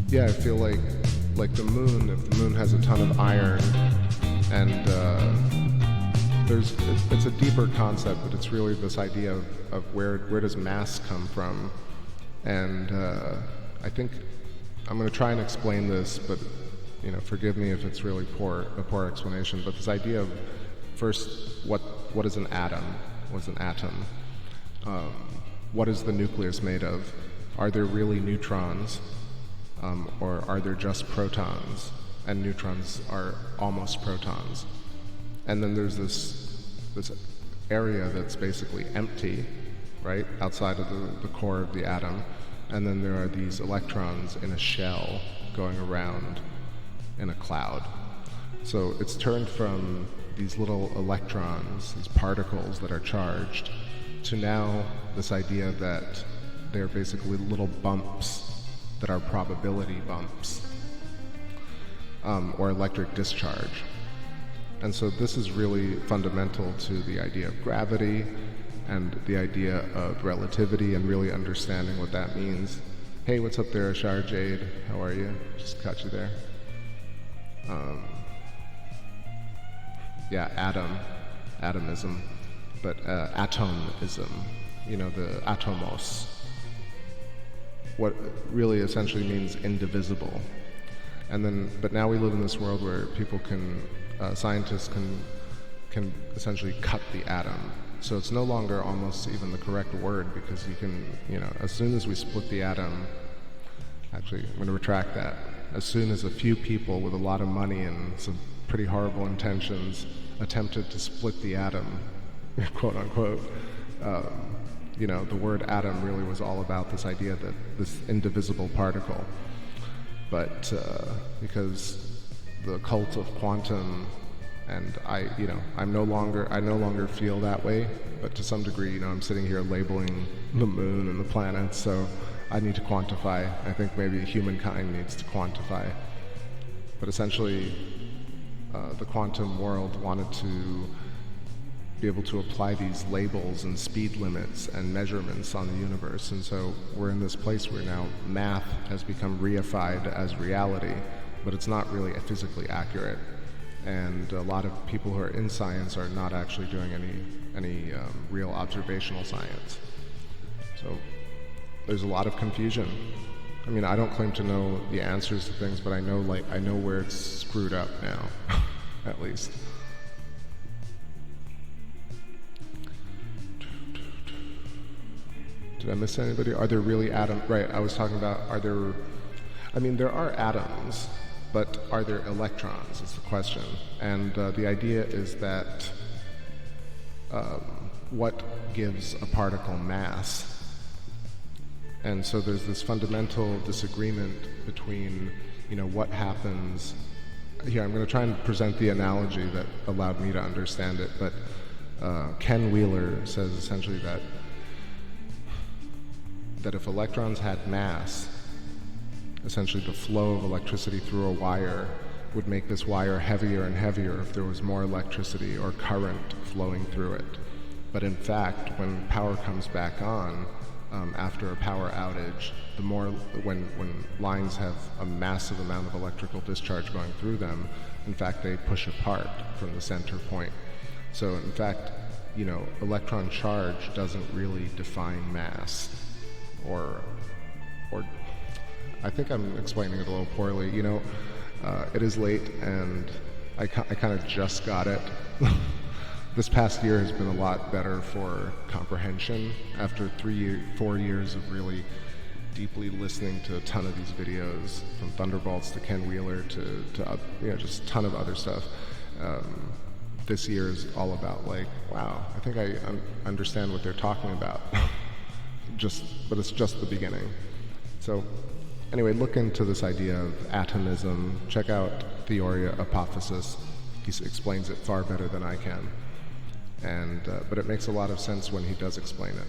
Yeah, I feel like the moon, if the moon has a ton of iron, and it's a deeper concept, but it's really this idea of where does mass come from. And I think I'm going to try and explain this, but you know, forgive me if it's really a poor explanation. But this idea of first, what is an atom? What is an atom? What is the nucleus made of? Are there really neutrons, or are there just protons? And neutrons are almost protons. And then there's this area that's basically empty, right, outside of the core of the atom. And then there are these electrons in a shell going around in a cloud. So it's turned from these little electrons, these particles that are charged, to now this idea that they're basically little bumps that are probability bumps, or electric discharge. And so this is really fundamental to the idea of gravity and the idea of relativity, and really understanding what that means. Hey, what's up there, Ashar Jade? How are you? Just caught you there. Yeah, atomism, but atomism, you know, the atomos, what really essentially means indivisible. And then, but now we live in this world where people scientists can essentially cut the atom. So it's no longer almost even the correct word, because you can, you know, as soon as we split the atom, actually, I'm going to retract that. As soon as a few people with a lot of money and some pretty horrible intentions attempted to split the atom, quote unquote, you know, the word atom really was all about this idea that this indivisible particle. But because the cult of quantum, and I no longer feel that way, but to some degree, you know, I'm sitting here labeling the moon and the planets, so I need to quantify. I think maybe humankind needs to quantify. But essentially, the quantum world wanted to be able to apply these labels and speed limits and measurements on the universe. And so we're in this place where now math has become reified as reality, but it's not really physically accurate. And a lot of people who are in science are not actually doing any real observational science. So there's a lot of confusion. I mean, I don't claim to know the answers to things, but I know where it's screwed up now, at least. Did I miss anybody? Are there really atoms? Right, I was talking about, there are atoms, but are there electrons is the question. And the idea is that what gives a particle mass? And so there's this fundamental disagreement between, what happens. Here, I'm going to try and present the analogy that allowed me to understand it, but Ken Wheeler says essentially that if electrons had mass, essentially the flow of electricity through a wire would make this wire heavier and heavier if there was more electricity or current flowing through it. But in fact, when power comes back on, after a power outage, when lines have a massive amount of electrical discharge going through them, in fact, they push apart from the center point. So in fact, electron charge doesn't really define mass. Or I think I'm explaining it a little poorly. It is late, and I kind of just got it. This past year has been a lot better for comprehension after 4 years of really deeply listening to a ton of these videos, from Thunderbolts to Ken Wheeler to just a ton of other stuff. This year is all about wow, I think I understand what they're talking about. But it's just the beginning. So anyway, look into this idea of atomism. Check out Theoria Apophysis. He explains it far better than I can. But it makes a lot of sense when he does explain it.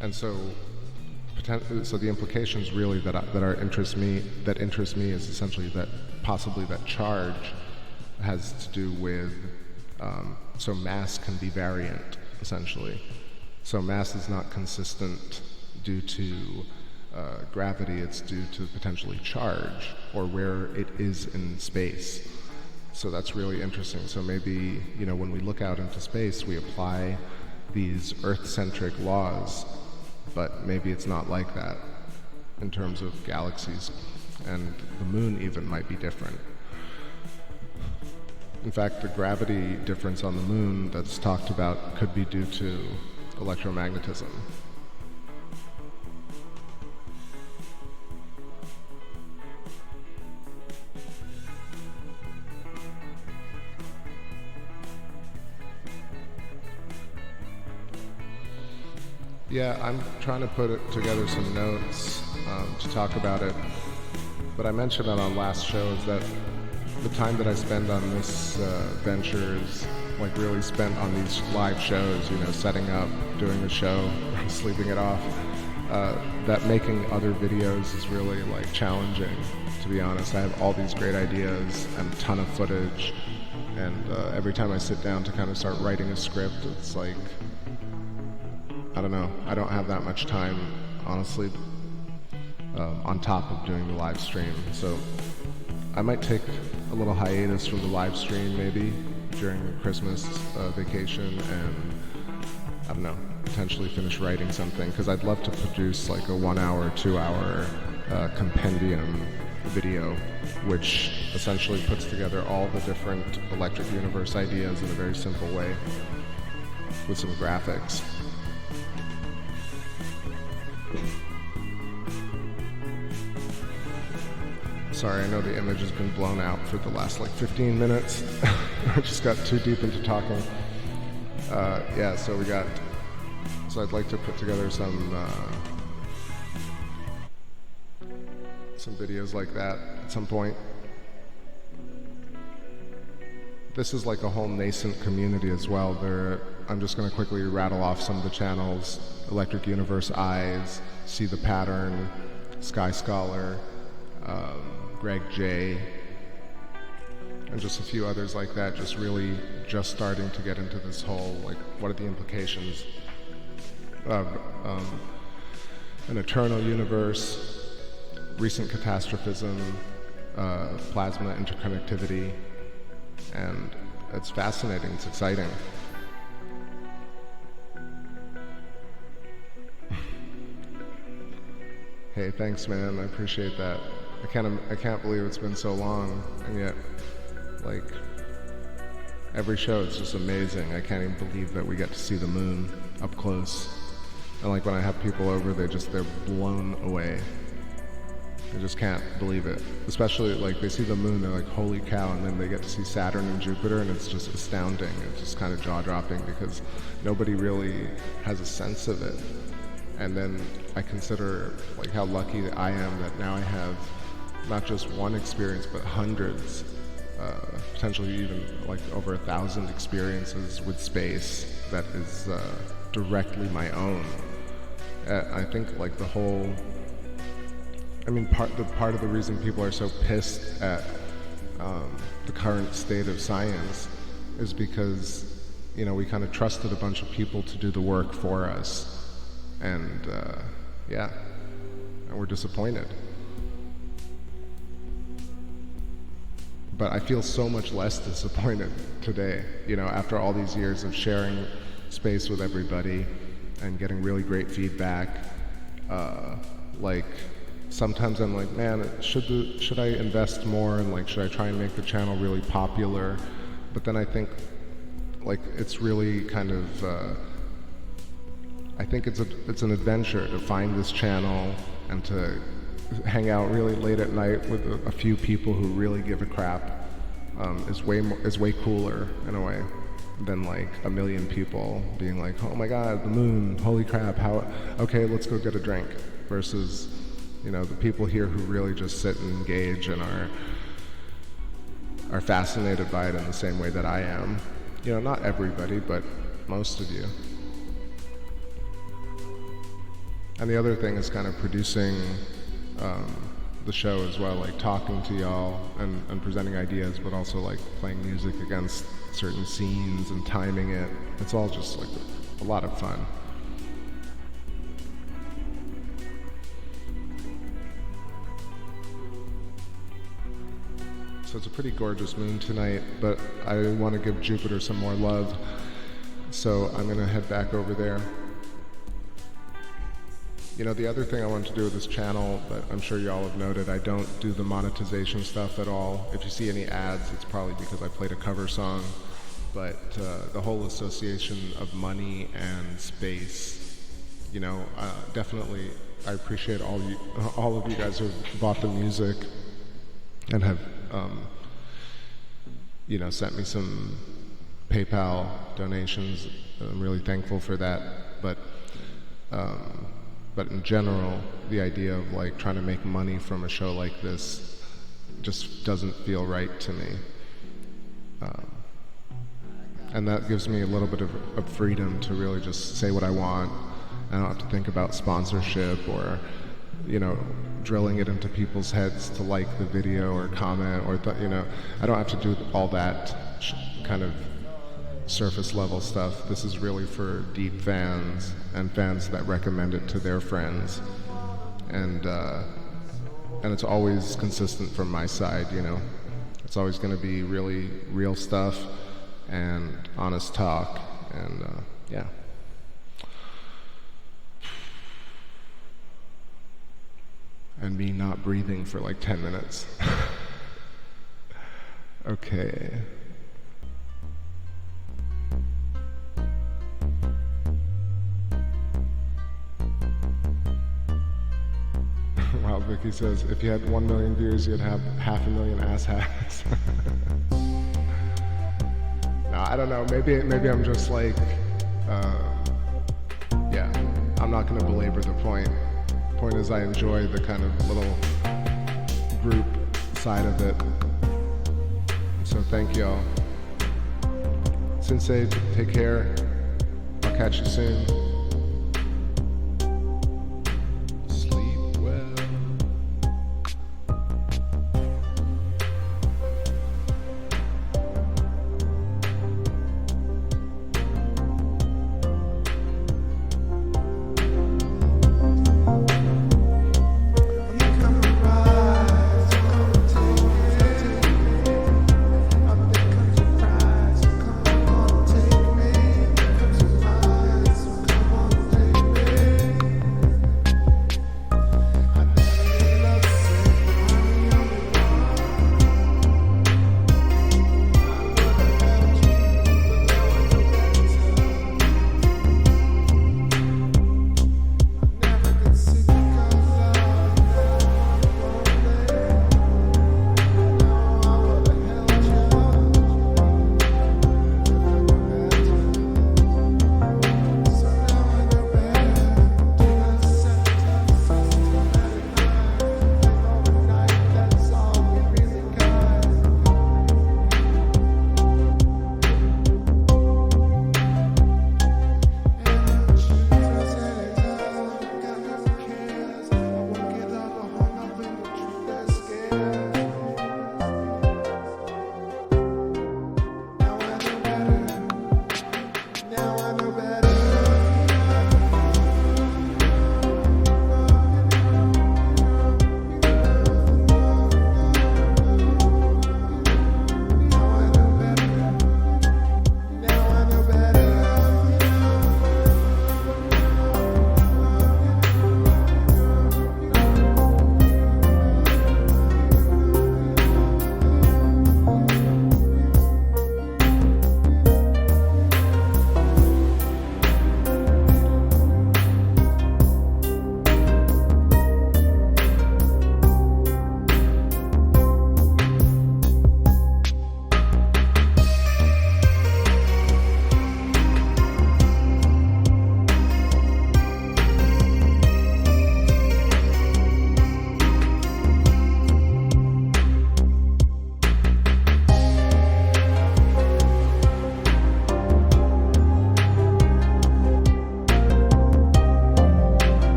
And so the implications really that interest me is essentially that possibly that charge has to do with so mass can be variant, essentially. So mass is not consistent due to gravity, it's due to potentially charge or where it is in space. So that's really interesting. So maybe, when we look out into space, we apply these Earth-centric laws, but maybe it's not like that in terms of galaxies, and the moon even might be different. In fact, the gravity difference on the moon that's talked about could be due to electromagnetism. Yeah, I'm trying to put together some notes to talk about it, but I mentioned it on last show is that the time that I spend on this venture is really spent on these live shows, setting up, doing the show, sleeping it off. That making other videos is really challenging, to be honest. I have all these great ideas and a ton of footage, and every time I sit down to kind of start writing a script, it's I don't know, I don't have that much time, honestly, on top of doing the live stream. So I might take a little hiatus from the live stream maybe during the Christmas vacation, and I don't know, potentially finish writing something, because I'd love to produce a 1 hour, 2 hour compendium video, which essentially puts together all the different electric universe ideas in a very simple way with some graphics. Sorry, I know the image has been blown out for the last 15 minutes. I just got too deep into talking. So I'd like to put together some videos like that at some point. This is a whole nascent community as well. I'm just going to quickly rattle off some of the channels: Electric Universe Eyes, See the Pattern, Sky Scholar, Greg J, and just a few others like that, just really just starting to get into this whole, like, what are the implications of an eternal universe, recent catastrophism, plasma interconnectivity, and it's fascinating, it's exciting. Hey, thanks, man, I appreciate that. I can't believe it's been so long, and yet, like, every show is just amazing. I can't even believe that we get to see the moon up close. And like when I have people over, they're blown away. I just can't believe it. Especially like they see the moon, they're like, holy cow, and then they get to see Saturn and Jupiter, and it's just astounding. It's just kind of jaw-dropping because nobody really has a sense of it. And then I consider like how lucky I am that now I have not just one experience, but hundreds, potentially even like over 1,000 experiences with space that is directly my own. I think like the whole, I mean, part of the reason people are so pissed at the current state of science is because, you know, we kind of trusted a bunch of people to do the work for us, and yeah, and we're disappointed. But I feel so much less disappointed today, you know, after all these years of sharing space with everybody and getting really great feedback. Like, sometimes I'm like, man, should I invest more, and like, should I try and make the channel really popular? But then I think, like, it's really kind of, I think it's an adventure to find this channel and to hang out really late at night with a few people who really give a crap. Is way cooler in a way than like a million people being like, oh my god, the moon, holy crap, how, okay, let's go get a drink, versus, you know, the people here who really just sit and engage and are fascinated by it in the same way that I am. You know, not everybody, but most of you. And the other thing is kind of producing the show as well, like talking to y'all and presenting ideas, but also like playing music against certain scenes and timing it. It's all just like a lot of fun. So it's a pretty gorgeous moon tonight, but I want to give Jupiter some more love, so I'm going to head back over there. You know, the other thing I wanted to do with this channel, that I'm sure y'all have noted, I don't do the monetization stuff at all. If you see any ads, it's probably because I played a cover song. But the whole association of money and space, you know, definitely I appreciate all of you guys who have bought the music and have, you know, sent me some PayPal donations. I'm really thankful for that. But in general, the idea of like trying to make money from a show like this just doesn't feel right to me. And that gives me a little bit of freedom to really just say what I want. I don't have to think about sponsorship or, you know, drilling it into people's heads to like the video or comment or, you know, I don't have to do all that kind of surface level stuff. This is really for deep fans and fans that recommend it to their friends, and it's always consistent from my side, you know. It's always going to be really real stuff and honest talk, and yeah. And me not breathing for like 10 minutes. Okay. Wow, Vicky says, if you had 1 million views, you'd have 500,000 ass hats. No, I don't know, maybe I'm just like, yeah, I'm not gonna belabor the point. The point is I enjoy the kind of little group side of it. So thank y'all. Sensei, take care. I'll catch you soon. Sleep well.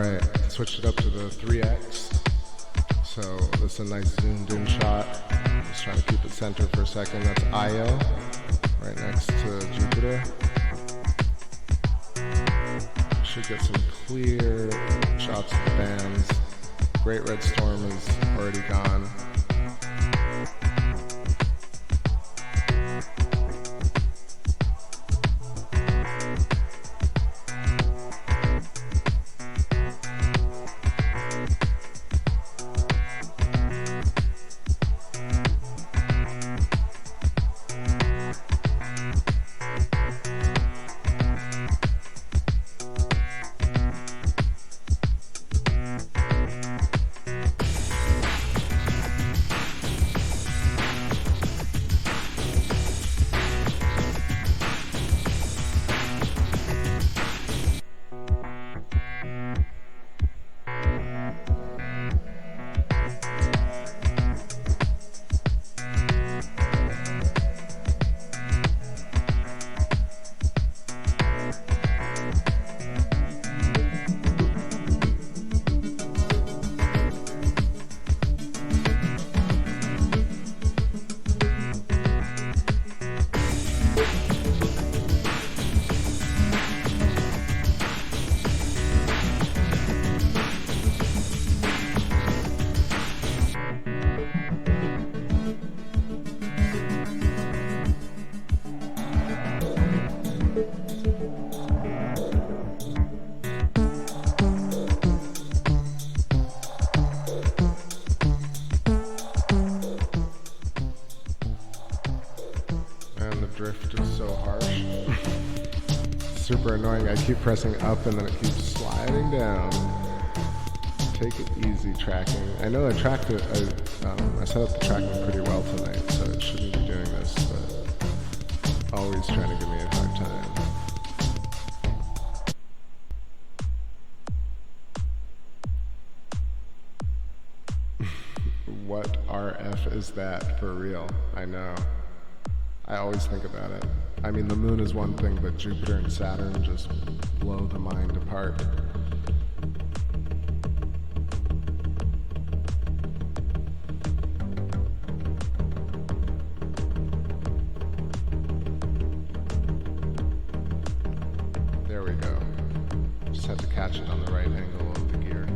Alright, switched it up to the 3x. So this is a nice zoomed in shot. Just trying to keep it centered for a second. That's Io, right next to Jupiter. Should get some clear shots of the bands. Great Red Storm is already gone. Super annoying. I keep pressing up and then it keeps sliding down. Take it easy, tracking. I know I tracked it. I set up the tracking pretty well tonight, so it shouldn't be doing this, but always trying to give me a hard time. What RF is that for real? I know. I always think about it. I mean, the moon is one thing, but Jupiter and Saturn just blow the mind apart. There we go. Just had to catch it on the right angle of the gear.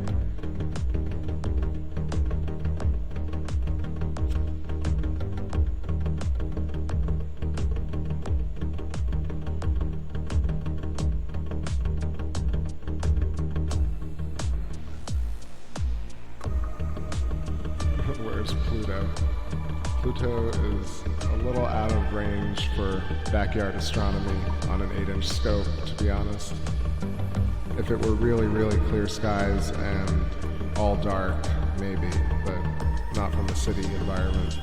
Where's Pluto? Pluto is a little out of range for backyard astronomy on an 8-inch scope, to be honest. If it were really, really clear skies and all dark, maybe, but not from a city environment.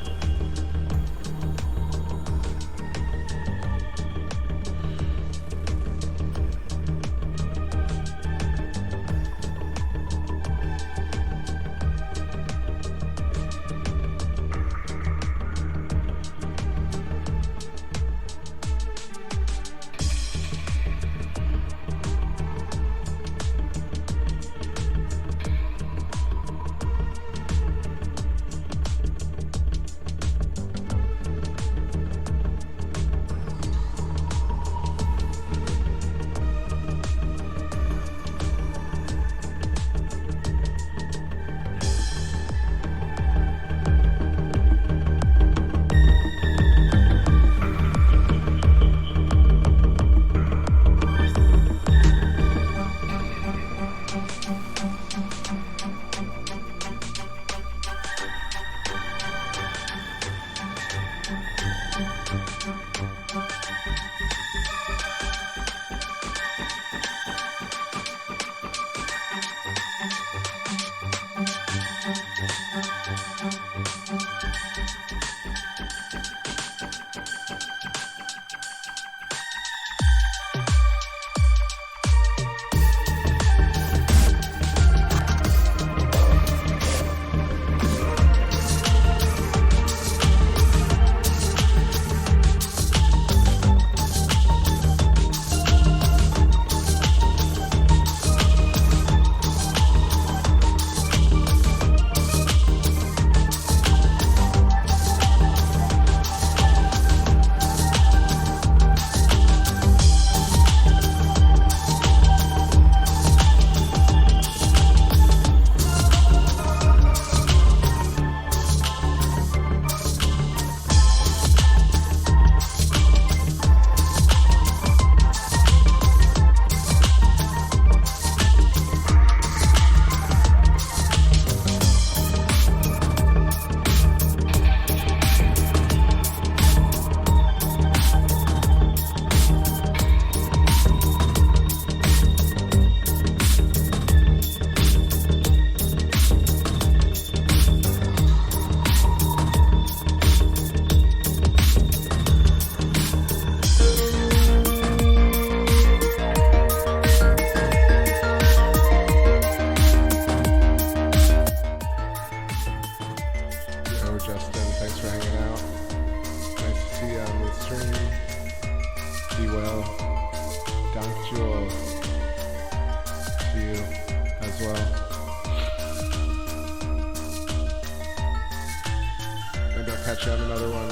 catch you on another one.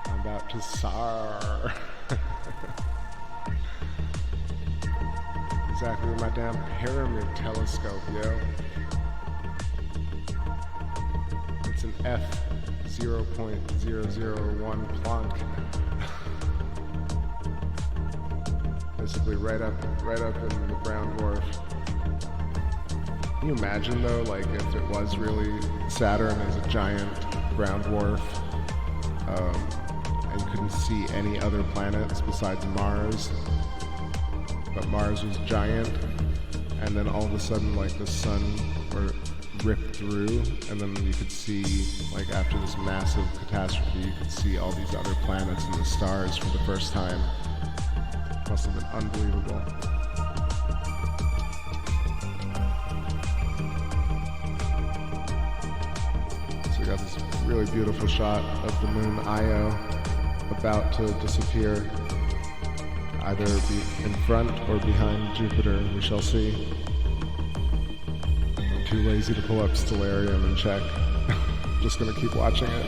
I'm about to SAR. Exactly with my damn pyramid telescope, yo. It's an F0.001 Planck. Basically right up in the brown dwarf. Can you imagine though, like if it was really Saturn as a giant brown dwarf, and you couldn't see any other planets besides Mars, but Mars was giant, and then all of a sudden like the sun ripped through, and then you could see, like after this massive catastrophe, you could see all these other planets and the stars for the first time. Must have been unbelievable. So we got this really beautiful shot of the moon Io about to disappear, either be in front or behind Jupiter, we shall see. I'm too lazy to pull up Stellarium and check. Just gonna keep watching it.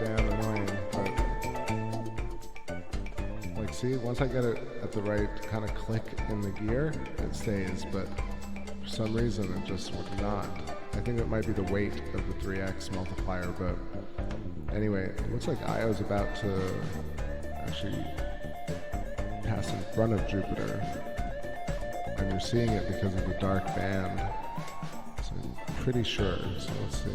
damn annoying, but like see, once I get it at the right kind of click in the gear, it stays, but for some reason it just would not. I think it might be the weight of the 3x multiplier, but anyway, it looks like Io's about to actually pass in front of Jupiter, and you're seeing it because of the dark band, so I'm pretty sure, so let's see.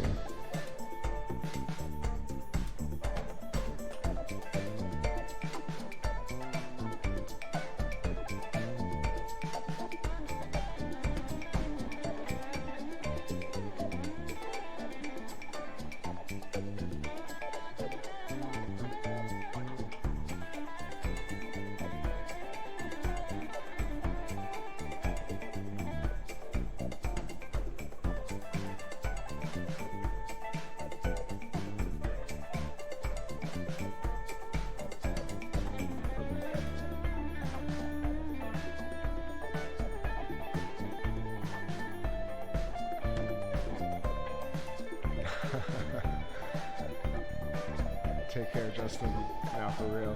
Take care, Justin, now for real.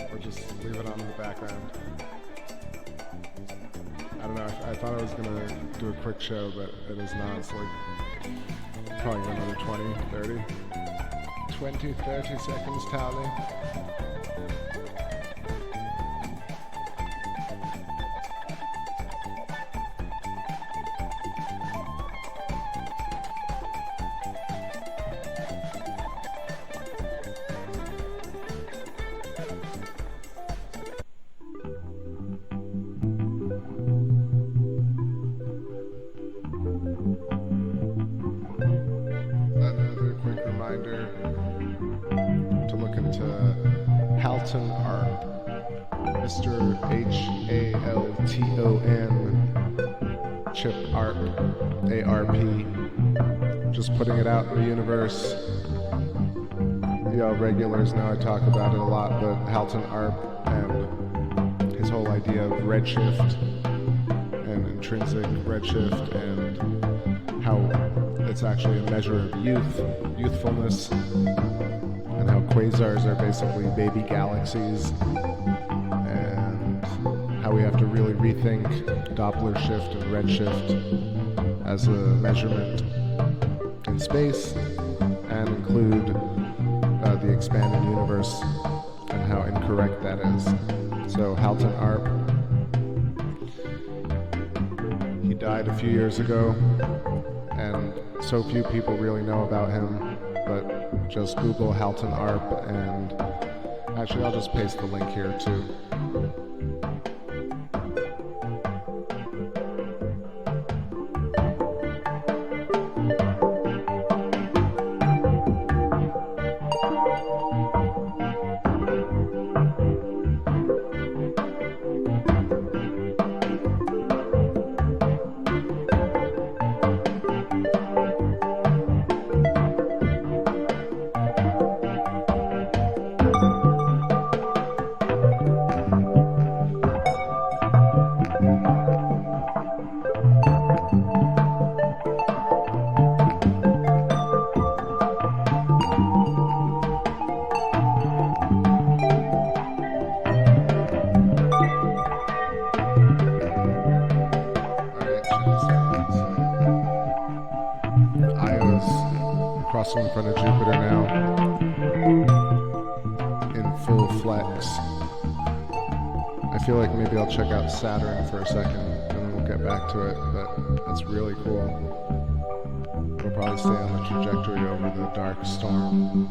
Or just leave it on in the background. I don't know, I thought I was gonna do a quick show, but it is not. It's like probably another 20, 30 seconds tally. Mr. Halton chip art, ARP, just putting it out in the universe. Y'all regulars know I talk about it a lot, but Halton ARP and his whole idea of redshift and intrinsic redshift and how it's actually a measure of youthfulness, and how quasars are basically baby galaxies, and how we have to really rethink Doppler shift and redshift as a measurement in space, and include the expanding universe and how incorrect that is. So Halton ARP, he died a few years ago, and so few people really know about him, but just Google Halton ARP, and actually I'll just paste the link here too. In front of Jupiter now, in full flex. I feel like maybe I'll check out Saturn for a second, and then we'll get back to it, but that's really cool. We'll probably stay on the trajectory over the dark storm.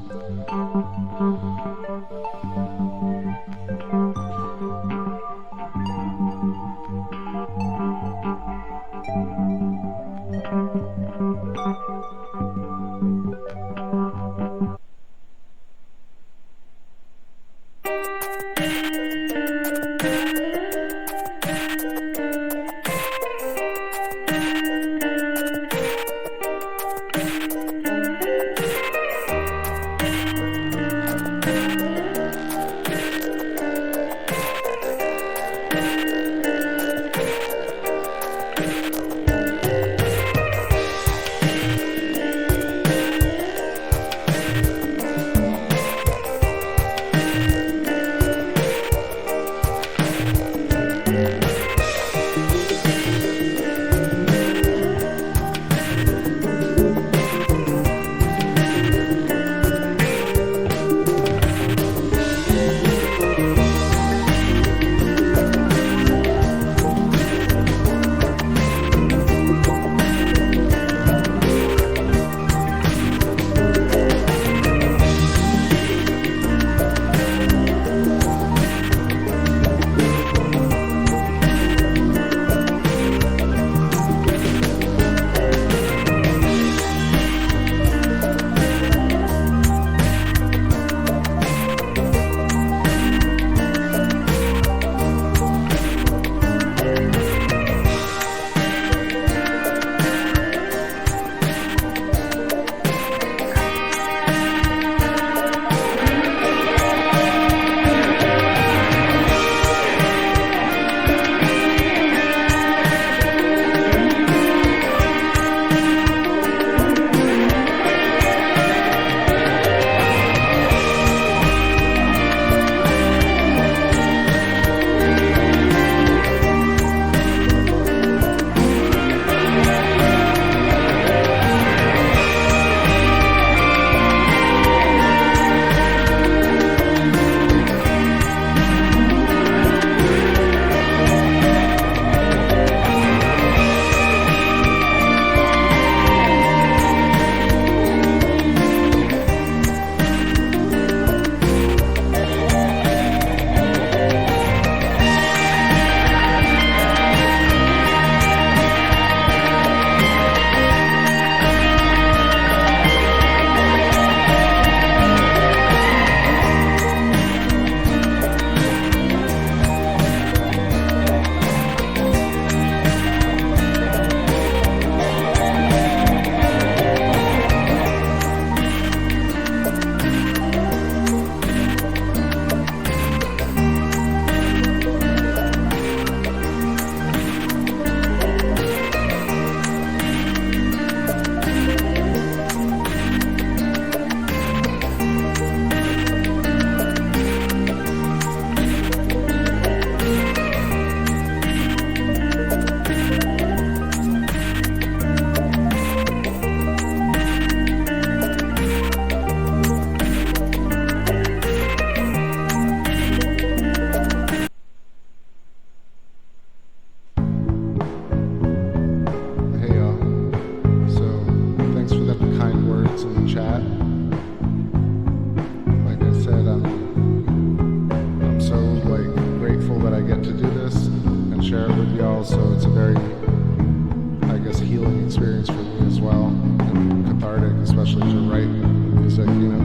to write music, you know.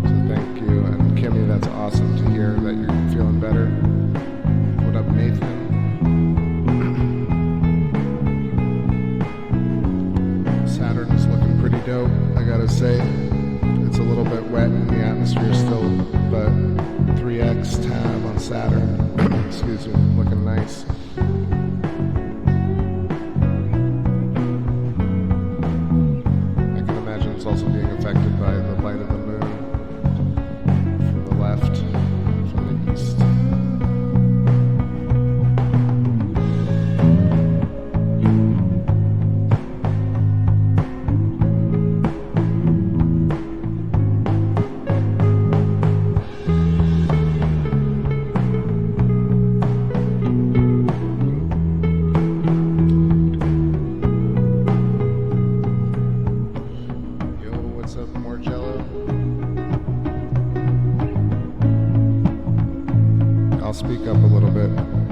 So thank you, and Kimmy, that's awesome to hear that you're feeling better. What up, Nathan? Saturn is looking pretty dope, I gotta say. It's a little bit wet in the atmosphere still, but 3x tab on Saturn, excuse me, looking nice. I can imagine it's also being affected by the light of the moon from the left, from the east.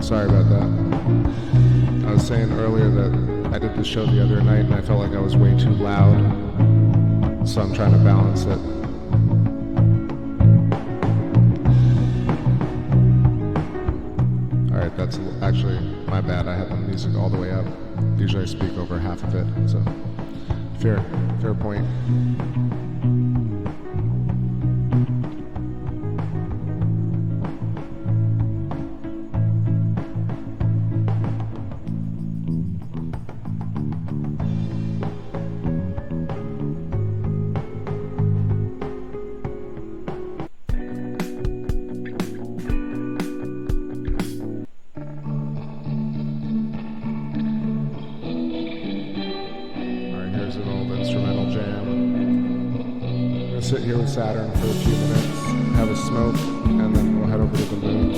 Sorry about that. I was saying earlier that I did the show the other night and I felt like I was way too loud, so I'm trying to balance it. Alright, that's actually my bad. I had the music all the way up. Usually I speak over half of it, so fair point. Sit here with Saturn for a few minutes, have a smoke, and then we'll head over to the moon.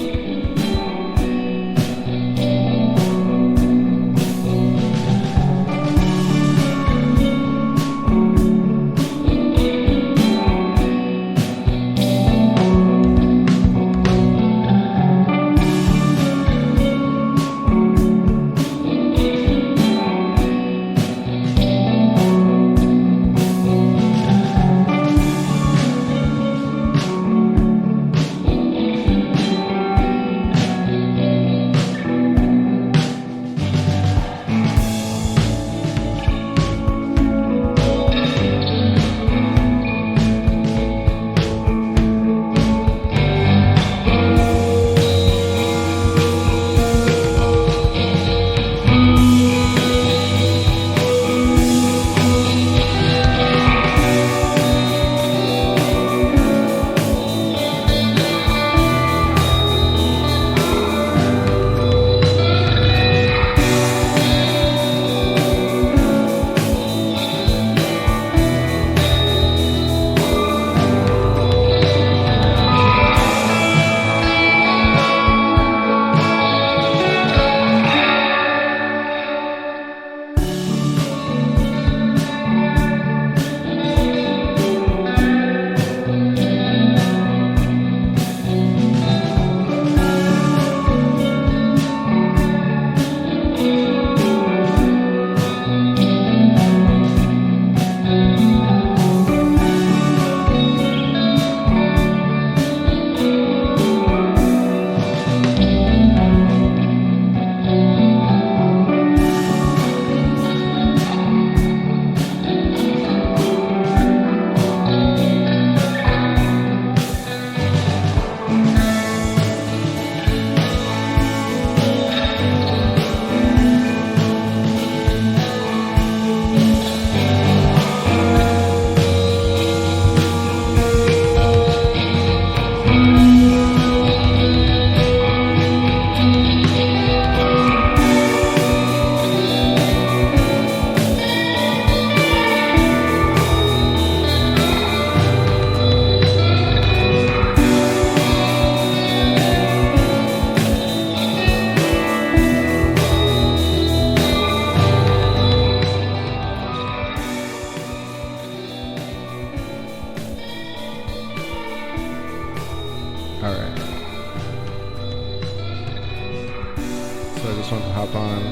just want to hop on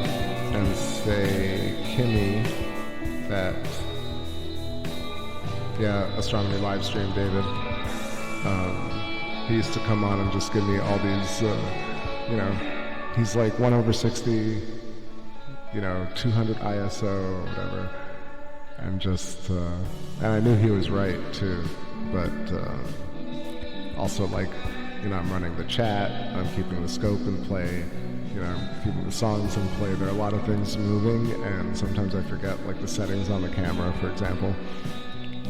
and say, Kimmy, that Yeah, astronomy live stream, David. He used to come on and just give me all these, he's like 1/60, 200 ISO, whatever. And just, and I knew he was right too, but also like, I'm running the chat, I'm keeping the scope in play, I'm keeping the songs in play. There are a lot of things moving, and sometimes I forget like the settings on the camera, for example.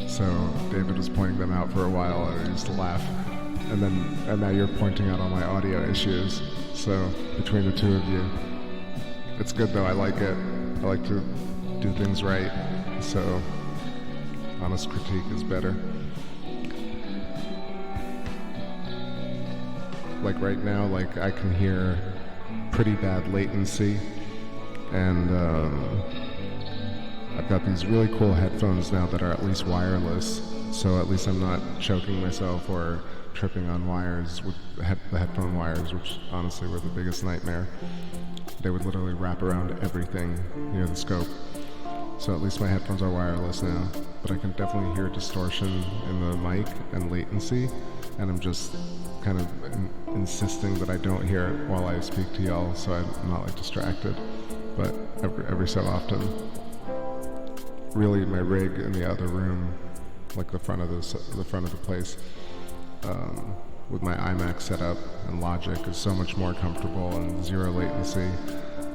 So David was pointing them out for a while, and I used to laugh. And now you're pointing out all my audio issues. So between the two of you, it's good though. I like it. I like to do things right. So honest critique is better. Like right now, like I can hear pretty bad latency, and I've got these really cool headphones now that are at least wireless, so at least I'm not choking myself or tripping on wires with the headphone wires, which honestly were the biggest nightmare. They would literally wrap around everything near the scope. So at least my headphones are wireless now, but I can definitely hear distortion in the mic and latency, and I'm just kind of insisting that I don't hear it while I speak to y'all, so I'm not like distracted. But every so often, really my rig in the other room, like the front of the place, with my iMac setup and Logic is so much more comfortable and zero latency.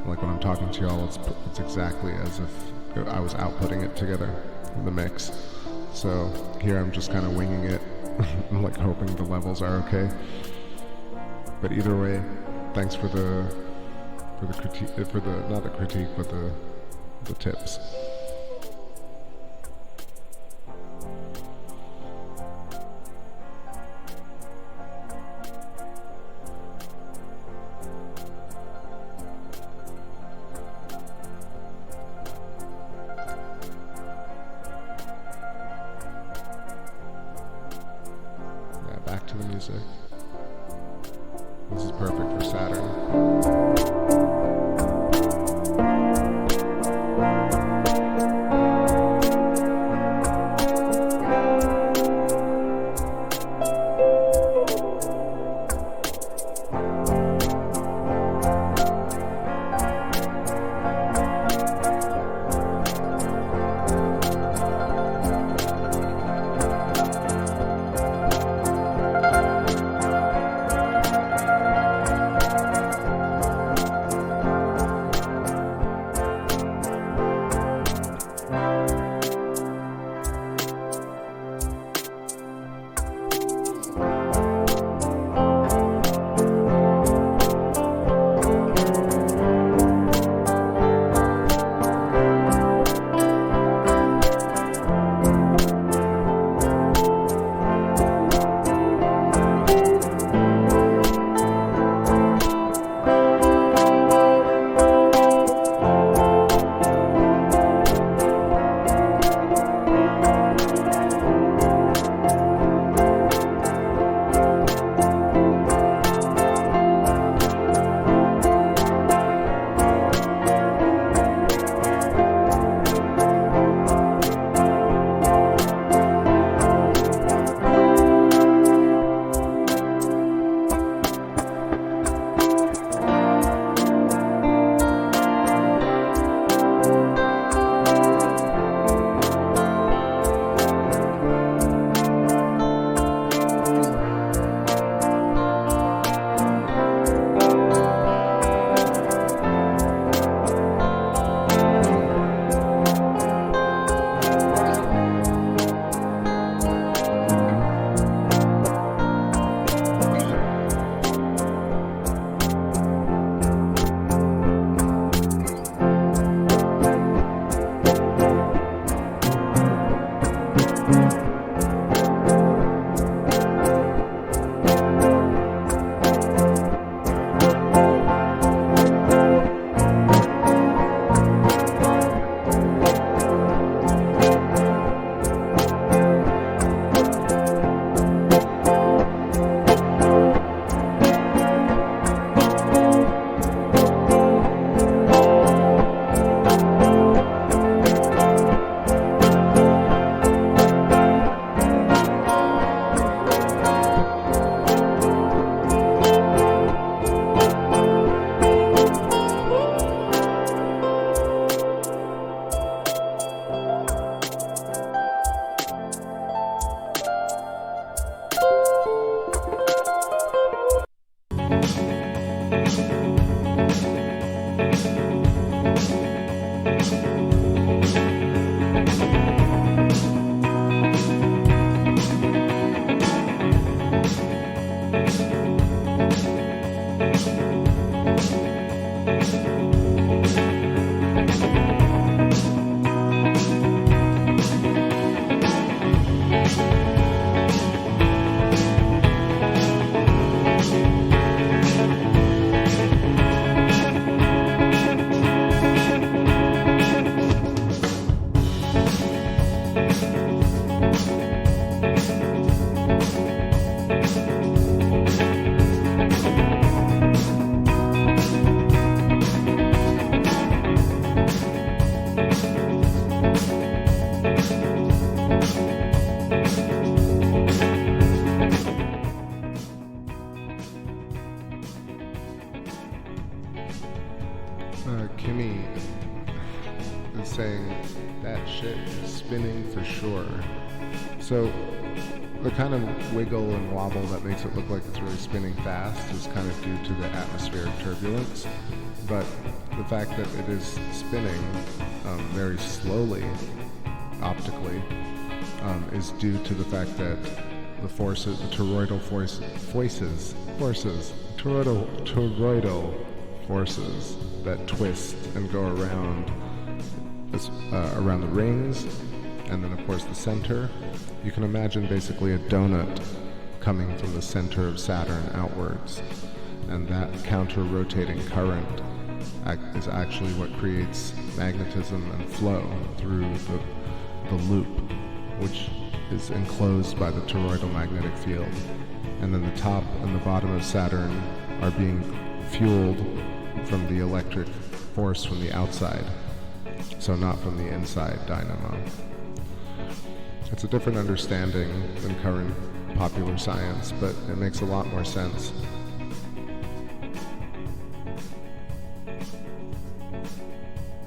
Like when I'm talking to y'all, it's exactly as if I was outputting it together in the mix. So here I'm just kind of winging it, like hoping the levels are okay. But either way, thanks for the critique, not the critique, but the tips. Back to the music. This is perfect for Saturn. shit, you're spinning for sure. So the kind of wiggle and wobble that makes it look like it's really spinning fast is kind of due to the atmospheric turbulence. But the fact that it is spinning very slowly optically is due to the fact that the forces, the toroidal forces that twist and go around the rings, and then of course the center. You can imagine basically a donut coming from the center of Saturn outwards, and that counter-rotating current is actually what creates magnetism and flow through the loop, which is enclosed by the toroidal magnetic field. And then the top and the bottom of Saturn are being fueled from the electric force from the outside, so not from the inside dynamo. It's a different understanding than current popular science, but it makes a lot more sense.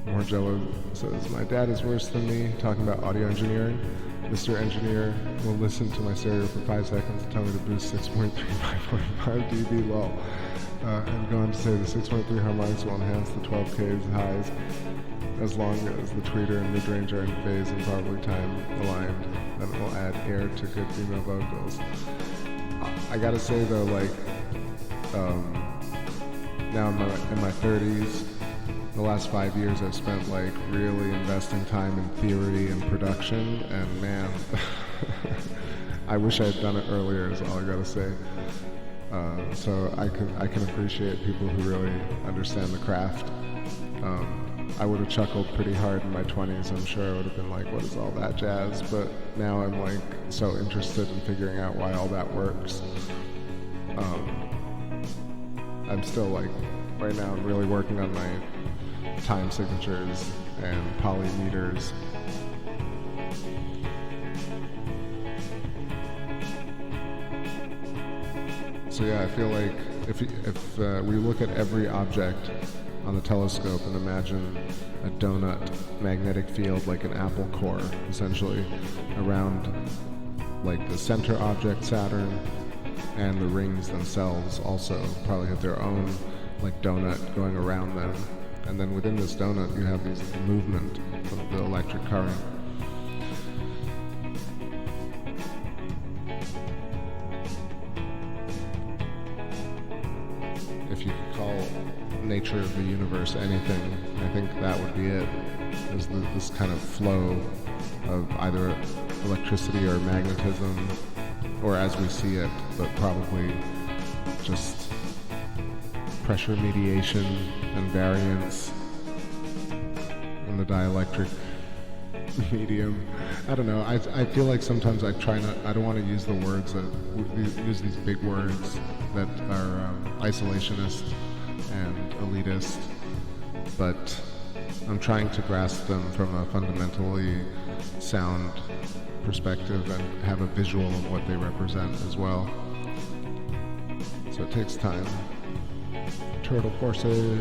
More Jello says, my dad is worse than me, talking about audio engineering. Mr. Engineer will listen to my stereo for 5 seconds and tell me to boost 6.3 5.5 dB low. And go on to say the 6.3 harmonics will enhance the 12K's highs as long as the tweeter and mid-range are in phase and probably time aligned. Then it will add air to good female vocals. I gotta say though, like, now in my 30s, the last 5 years I've spent like really investing time in theory and production, and man, I wish I had done it earlier is all I gotta say. So I can appreciate people who really understand the craft. I would have chuckled pretty hard in my 20s. I'm sure I would have been like, what is all that jazz? But now I'm like so interested in figuring out why all that works. I'm still like, right now I'm really working on my time signatures and polymeters. So yeah, I feel like if we look at every object on the telescope and imagine a donut magnetic field like an apple core, essentially, around like the center object, Saturn, and the rings themselves also probably have their own like donut going around them. And then within this donut you have these movement of the electric current. If you could call nature of the universe anything, I think that would be it. Is this kind of flow of either electricity or magnetism, or as we see it, but probably just pressure mediation and variance in the dielectric medium. I don't know. I feel like sometimes I don't want to use the words use these big words that are isolationist and elitist, but I'm trying to grasp them from a fundamentally sound perspective and have a visual of what they represent as well. So it takes time. Turtle forces.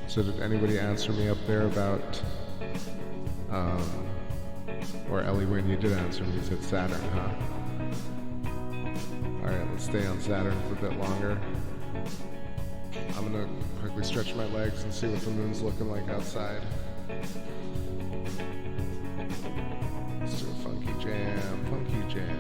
So did anybody answer me up there about, or Ellie, when you did answer me, you said Saturn, huh? Alright, let's stay on Saturn for a bit longer. I'm gonna quickly stretch my legs and see what the moon's looking like outside. Let's do a funky jam, funky jam.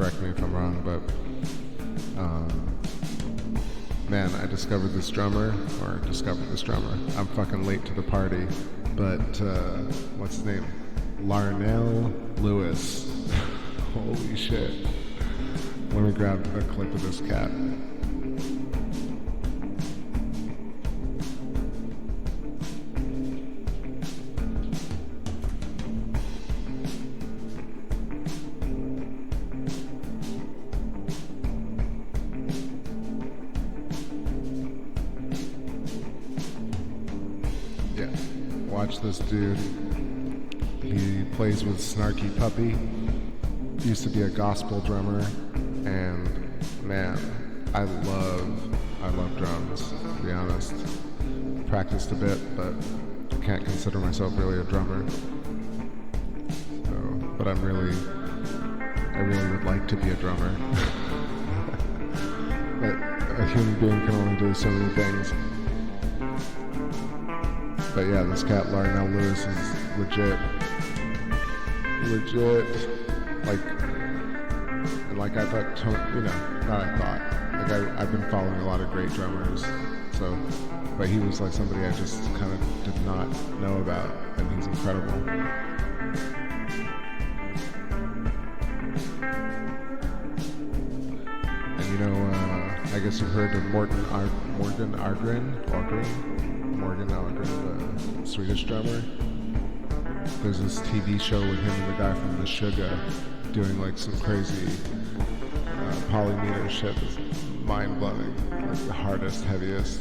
correct me if I'm wrong, but man, I discovered this drummer. I'm fucking late to the party, but what's his name? Larnell Lewis. Holy shit. Let me grab a clip of this cat. Watch this dude. He plays with Snarky Puppy. He used to be a gospel drummer, and man, I love drums, to be honest. Practiced a bit, but can't consider myself really a drummer. So, but I really would like to be a drummer. But a human being can only do so many things. But yeah, this cat Larnell Lewis is legit. Like I thought, I've been following a lot of great drummers, so, but he was like somebody I just kind of did not know about, and he's incredible. And you know, I guess you've heard of Morgan Algren, the Swedish drummer. There's this TV show with him and the guy from The Sugar doing like some crazy polymeter shit. It's mind-blowing. Like the hardest, heaviest.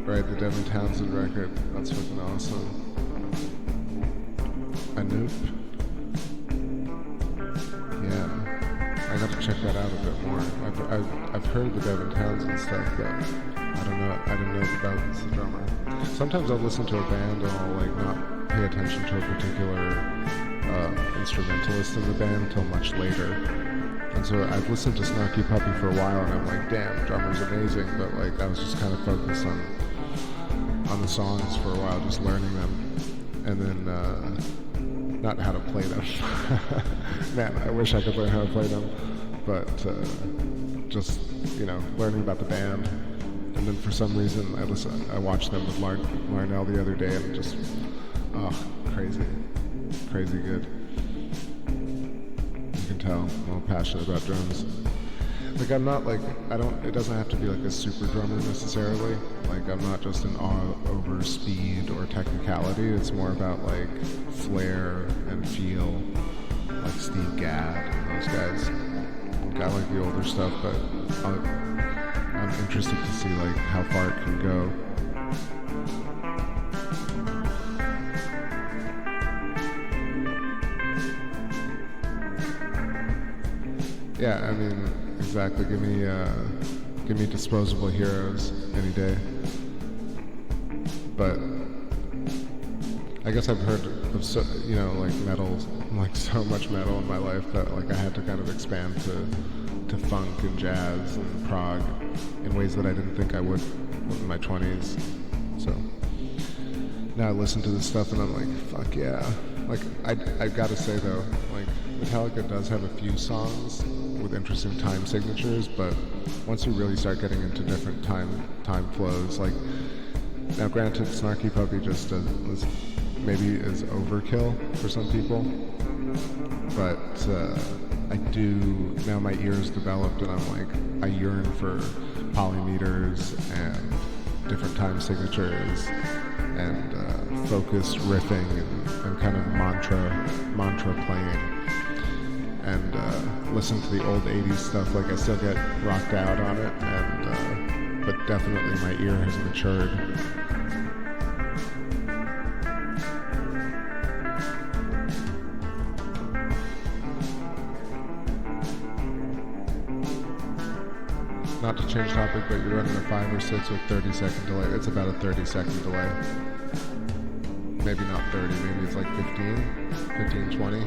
Right, the Devin Townsend record. That's fucking awesome. Anoop. Yeah. I got to check that out a bit more. I've heard the Devin Townsend stuff, but I didn't know that was the drummer. Sometimes I'll listen to a band and I'll like not pay attention to a particular instrumentalist in the band until much later. And so I've listened to Snarky Puppy for a while, and I'm like, damn, the drummer's amazing. But like I was just kind of focused on the songs for a while, just learning them, and then not how to play them. Man, I wish I could learn how to play them, but just, you know, learning about the band. And then for some reason, I watched them with Larnell the other day, and just, crazy good. You can tell I'm all passionate about drums. Like I'm not like, it doesn't have to be like a super drummer necessarily. Like I'm not just in awe over speed or technicality. It's more about like flair and feel, like Steve Gadd and those guys. Like, I like the older stuff, but I'm interested to see like how far it can go. Yeah, I mean, exactly. Give me Disposable Heroes any day. But I guess I've heard of like metal, like so much metal in my life that like I had to kind of expand to funk and jazz and prog in ways that I didn't think I would in my 20s. So now I listen to this stuff and I'm like, fuck yeah. Like I gotta say though, like Metallica does have a few songs with interesting time signatures, but once you really start getting into different time flows, like now granted Snarky Puppy just is overkill for some people, but I do, now my ear's developed and I'm like, I yearn for polymeters and different time signatures and focused riffing and kind of mantra playing. And listen to the old 80s stuff, like I still get rocked out on it, and but definitely my ear has matured. Not to change topic, but you're running a 5 or 6 with 30-second delay. It's about a 30-second delay. Maybe not 30, maybe it's like 15, 20.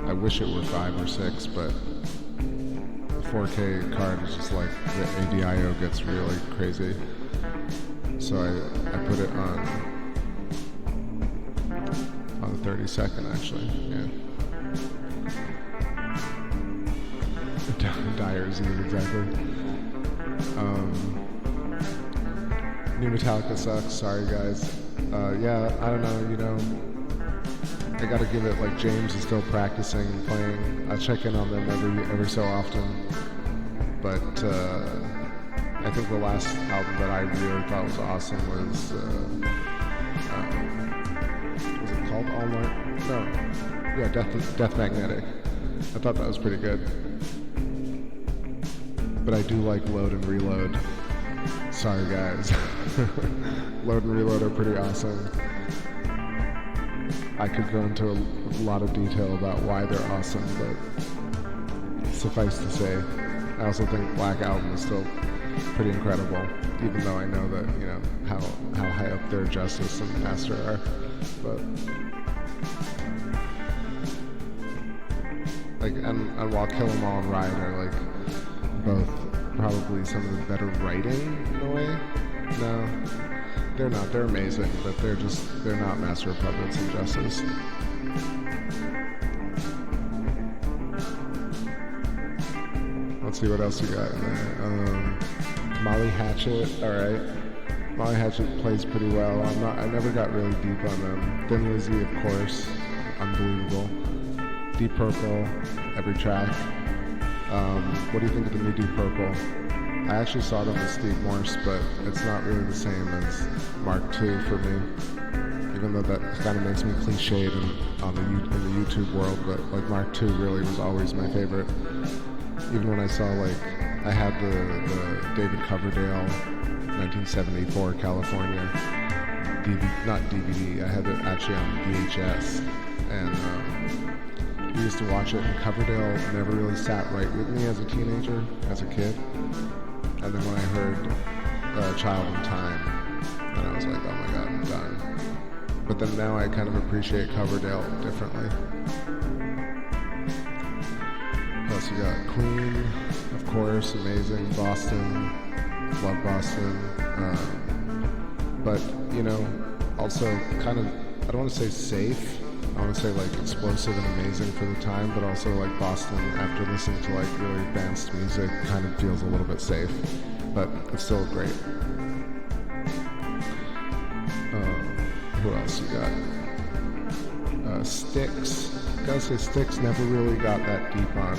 I wish it were 5 or 6, but the 4K card is just like, the ADIO gets really crazy. So I put it on the 32nd actually, yeah. Dire Z, exactly. New Metallica sucks, sorry guys. Yeah, I don't know, you know, I gotta give it, like, James is still practicing and playing. I check in on them every so often. But I think the last album that I really thought was awesome was it called All Night? No. Yeah, Death Magnetic. I thought that was pretty good. But I do like Load and Reload. Sorry guys. Load and Reload are pretty awesome. I could go into a lot of detail about why they're awesome, but suffice to say, I also think Black Album is still pretty incredible, even though I know that, you know, how high up their Justice and Master are. But like, and while Kill 'Em All and Ride are like both probably some of the better writing in a way. No, they're not. They're amazing, but they're not Master of Puppets and Justice. Let's see what else you got in there. Molly Hatchet, alright. Molly Hatchet plays pretty well. I never got really deep on them. Thin Lizzy, of course, unbelievable. Deep Purple, every track. What do you think of the new Deep Purple? I actually saw them with Steve Morse, but it's not really the same as Mark II for me. Even though that kind of makes me cliched in the YouTube world, but like Mark II really was always my favorite. Even when I saw, like, I had the David Coverdale 1974 California not DVD, I had it actually on VHS, and we used to watch it, and Coverdale never really sat right with me as a teenager, as a kid. And then when I heard Child in Time, then I was like, oh my god, I'm done. But then now I kind of appreciate Coverdale differently. What else you got? Queen, of course, amazing. Boston, love Boston. But, you know, also kind of, I don't want to say safe. I want to say like explosive and amazing for the time, but also like Boston, after listening to like really advanced music, kind of feels a little bit safe. But it's still great. Who else you got? Styx. Gotta say, Styx never really got that deep on.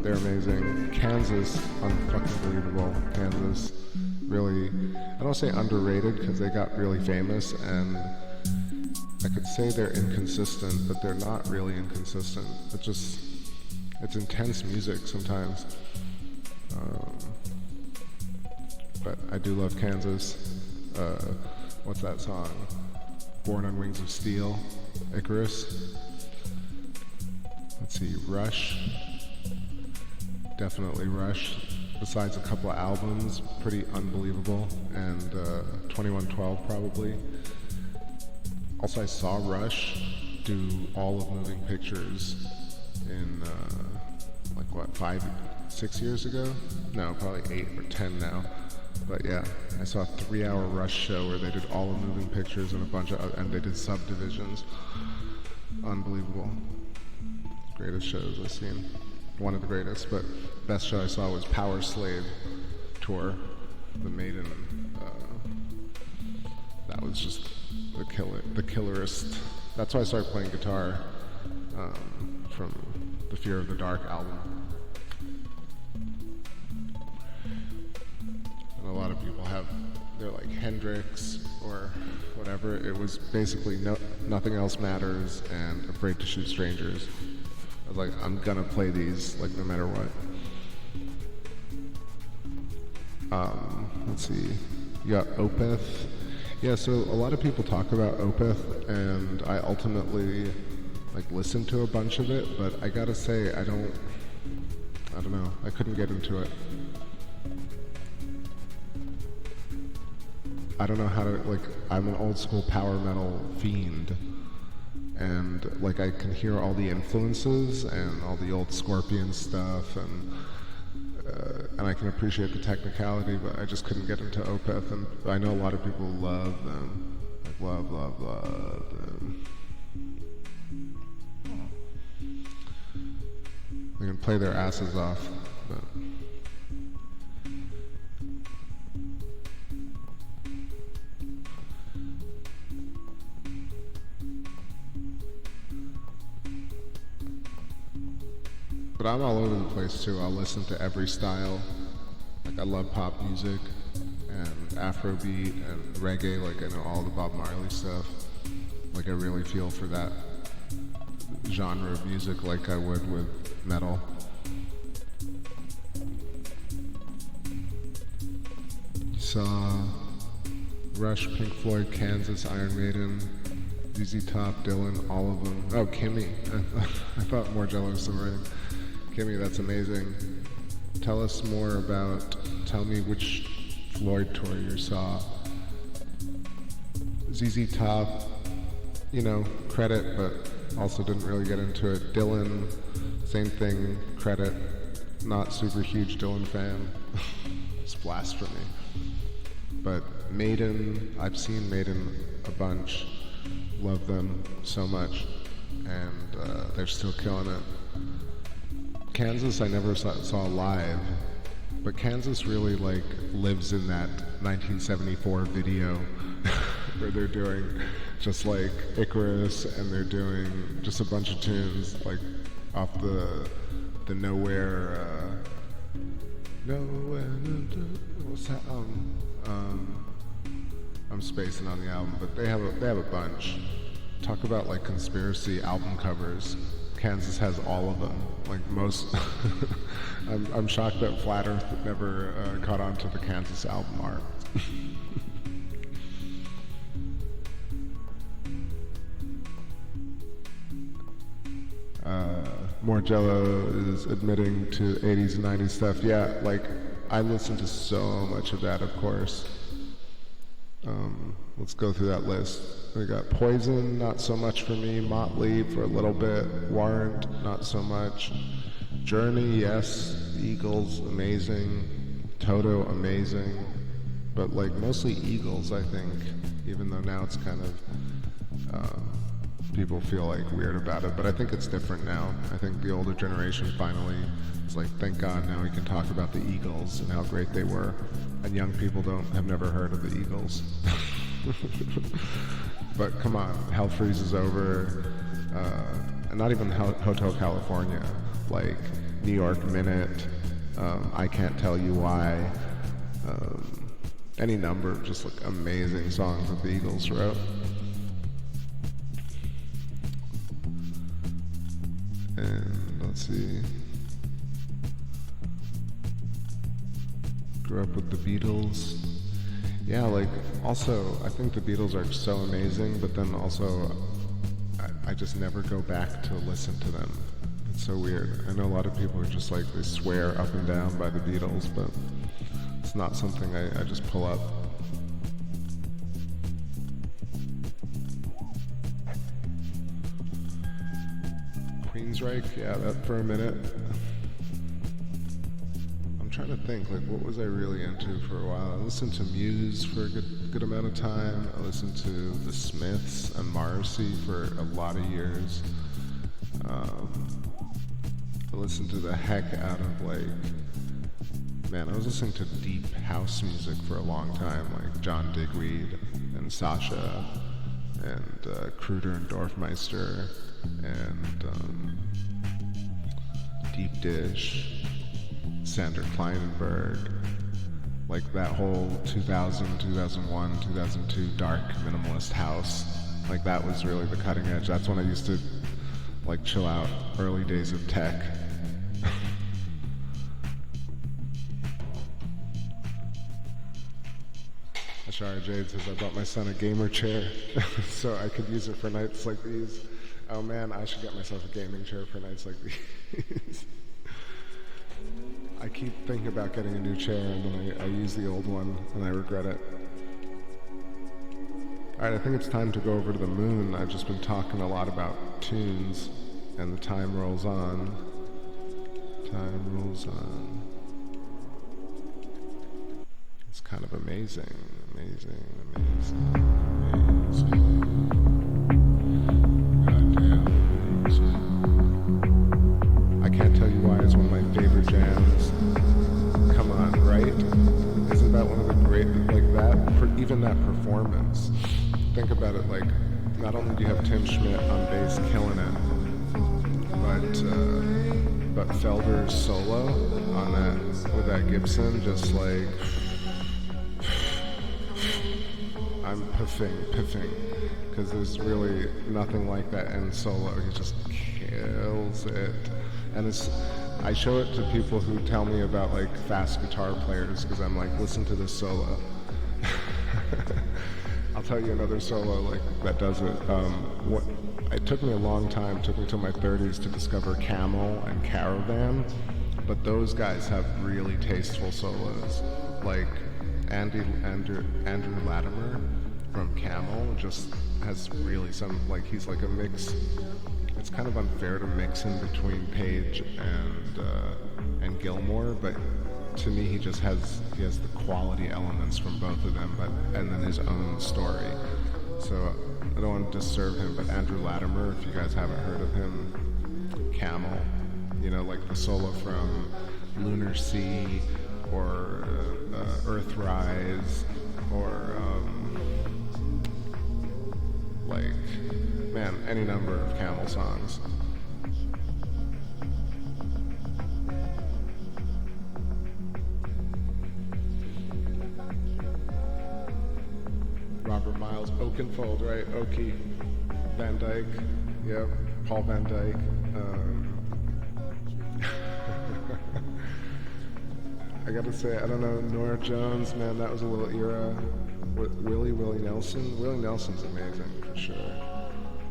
They're amazing. Kansas, unfucking believable. Kansas, really, I don't say underrated because they got really famous, and I could say they're inconsistent, but they're not really inconsistent. It's intense music sometimes. But I do love Kansas. What's that song? Born on Wings of Steel, Icarus. Let's see, Rush. Definitely Rush. Besides a couple of albums, pretty unbelievable. And 2112 probably. Also, I saw Rush do all of Moving Pictures in, like what, 5-6 years ago? No, probably 8 or 10 now. But yeah, I saw a 3-hour Rush show where they did all of Moving Pictures and a bunch of, and they did subdivisions. Unbelievable. Greatest shows I've seen. One of the greatest, but best show I saw was Power Slave Tour, the Maiden. That was just the killerest. That's why I started playing guitar, from the Fear of the Dark album. And a lot of people they're like Hendrix or whatever. It was basically Nothing Else Matters and Afraid to Shoot Strangers. I was like, I'm gonna play these, like, no matter what. Let's see. You got Opeth. Yeah, so a lot of people talk about Opeth, and I ultimately, like, listened to a bunch of it, but I gotta say, I don't know. I couldn't get into it. I don't know how to, like, I'm an old school power metal fiend. And like I can hear all the influences and all the old Scorpion stuff, and and I can appreciate the technicality, but I just couldn't get into Opeth, and I know a lot of people love them. Like, love them. They can play their asses off, but... But I'm all over the place too. I'll listen to every style. Like I love pop music and Afrobeat and reggae. Like I know all the Bob Marley stuff. Like I really feel for that genre of music like I would with metal. Saw Rush, Pink Floyd, Kansas, Iron Maiden, ZZ Top, Dylan, all of them. Oh, Kimmy. I thought More Jello was still writing. Kimmy, that's amazing. Tell us more about, tell me which Floyd tour you saw. ZZ Top, you know, credit, but also didn't really get into it. Dylan, same thing, credit. Not super huge Dylan fan. It's blasphemy. But Maiden, I've seen Maiden a bunch. Love them so much. And they're still killing it. Kansas I never saw live, but Kansas really like lives in that 1974 video where they're doing just like Icarus, and they're doing just a bunch of tunes like off the Nowhere, what's that? I'm spacing on the album, but they have a bunch. Talk about like conspiracy album covers. Kansas has all of them, like most. I'm shocked that Flat Earth never caught on to the Kansas album art. More Jello is admitting to 80s and 90s stuff. Yeah, like I listen to so much of that, of course. Let's go through that list. We got Poison, not so much for me. Motley for a little bit. Warrant, not so much. Journey, yes. Eagles, amazing. Toto, amazing. But like mostly Eagles, I think. Even though now it's kind of people feel like weird about it, but I think it's different now. I think the older generation finally is like, thank God now we can talk about the Eagles and how great they were. And young people have never heard of the Eagles. But come on, Hell Freezes Over, and not even Hotel California, like New York Minute, I Can't Tell You Why, any number of just like amazing songs that the Eagles wrote. And let's see. Grew up with the Beatles. Yeah, like, also, I think the Beatles are so amazing, but then also, I just never go back to listen to them. It's so weird. I know a lot of people are just like, they swear up and down by the Beatles, but it's not something I just pull up. Queensryche, yeah, that for a minute. I'm trying to think, like, what was I really into for a while? I listened to Muse for a good amount of time. I listened to The Smiths and Morrissey for a lot of years. I listened to the heck out of, like, man, I was listening to deep house music for a long time, like John Digweed and Sasha and Kruder and Dorfmeister and Deep Dish, Sander Kleinenberg, like that whole 2000, 2001, 2002 dark minimalist house, like that was really the cutting edge. That's when I used to like chill out, early days of tech. Ashara Jade says I bought my son a gamer chair so I could use it for nights like these. Oh man, I should get myself a gaming chair for nights like these. I keep thinking about getting a new chair and then I use the old one and I regret it. Alright, I think it's time to go over to the moon. I've just been talking a lot about tunes and the time rolls on. Time rolls on. kind of amazing. Goddamn. I can't tell you why it's one of my favorite jams. Come on, right? Isn't that one of the great, like that, even that performance? Think about it, like, not only do you have Tim Schmidt on bass killing it, but Felder's solo on that, with that Gibson, just like, I'm piffing, because there's really nothing like that end solo. He just kills it. And I show it to people who tell me about like fast guitar players, because I'm like, listen to this solo. I'll tell you another solo like that does it. It took me a long time, took me till my 30s to discover Camel and Caravan, but those guys have really tasteful solos. Like Andrew Latimer from Camel just has really some, like, he's like a mix. It's kind of unfair to mix in between Page and Gilmore, but to me he has the quality elements from both of them, and then his own story. So I don't want to disturb him, but Andrew Latimer, if you guys haven't heard of him, Camel, you know, like the solo from Lunar Sea or Earthrise, or like, man, any number of Camel songs. Robert Miles, Oakenfold, right? Okie, Van Dyke, yep, Paul Van Dyke. I gotta say, I don't know, Norah Jones, man, that was a little era. Willie Nelson? Willie Nelson's amazing, for sure.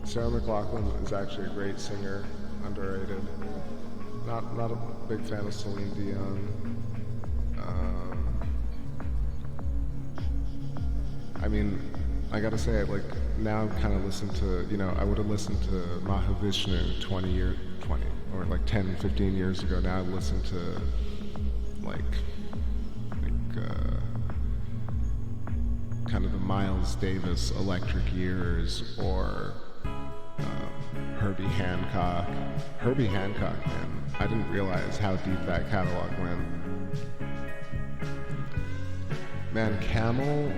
Sarah McLachlan is actually a great singer, underrated. Not a big fan of Celine Dion. I mean, I gotta say, like, now I'm kind of listening to, you know, I would have listened to Mahavishnu 10, 15 years ago. Now I listen to, kind of the Miles Davis Electric Years, or Herbie Hancock. Herbie Hancock, man, I didn't realize how deep that catalog went. Man, Camel,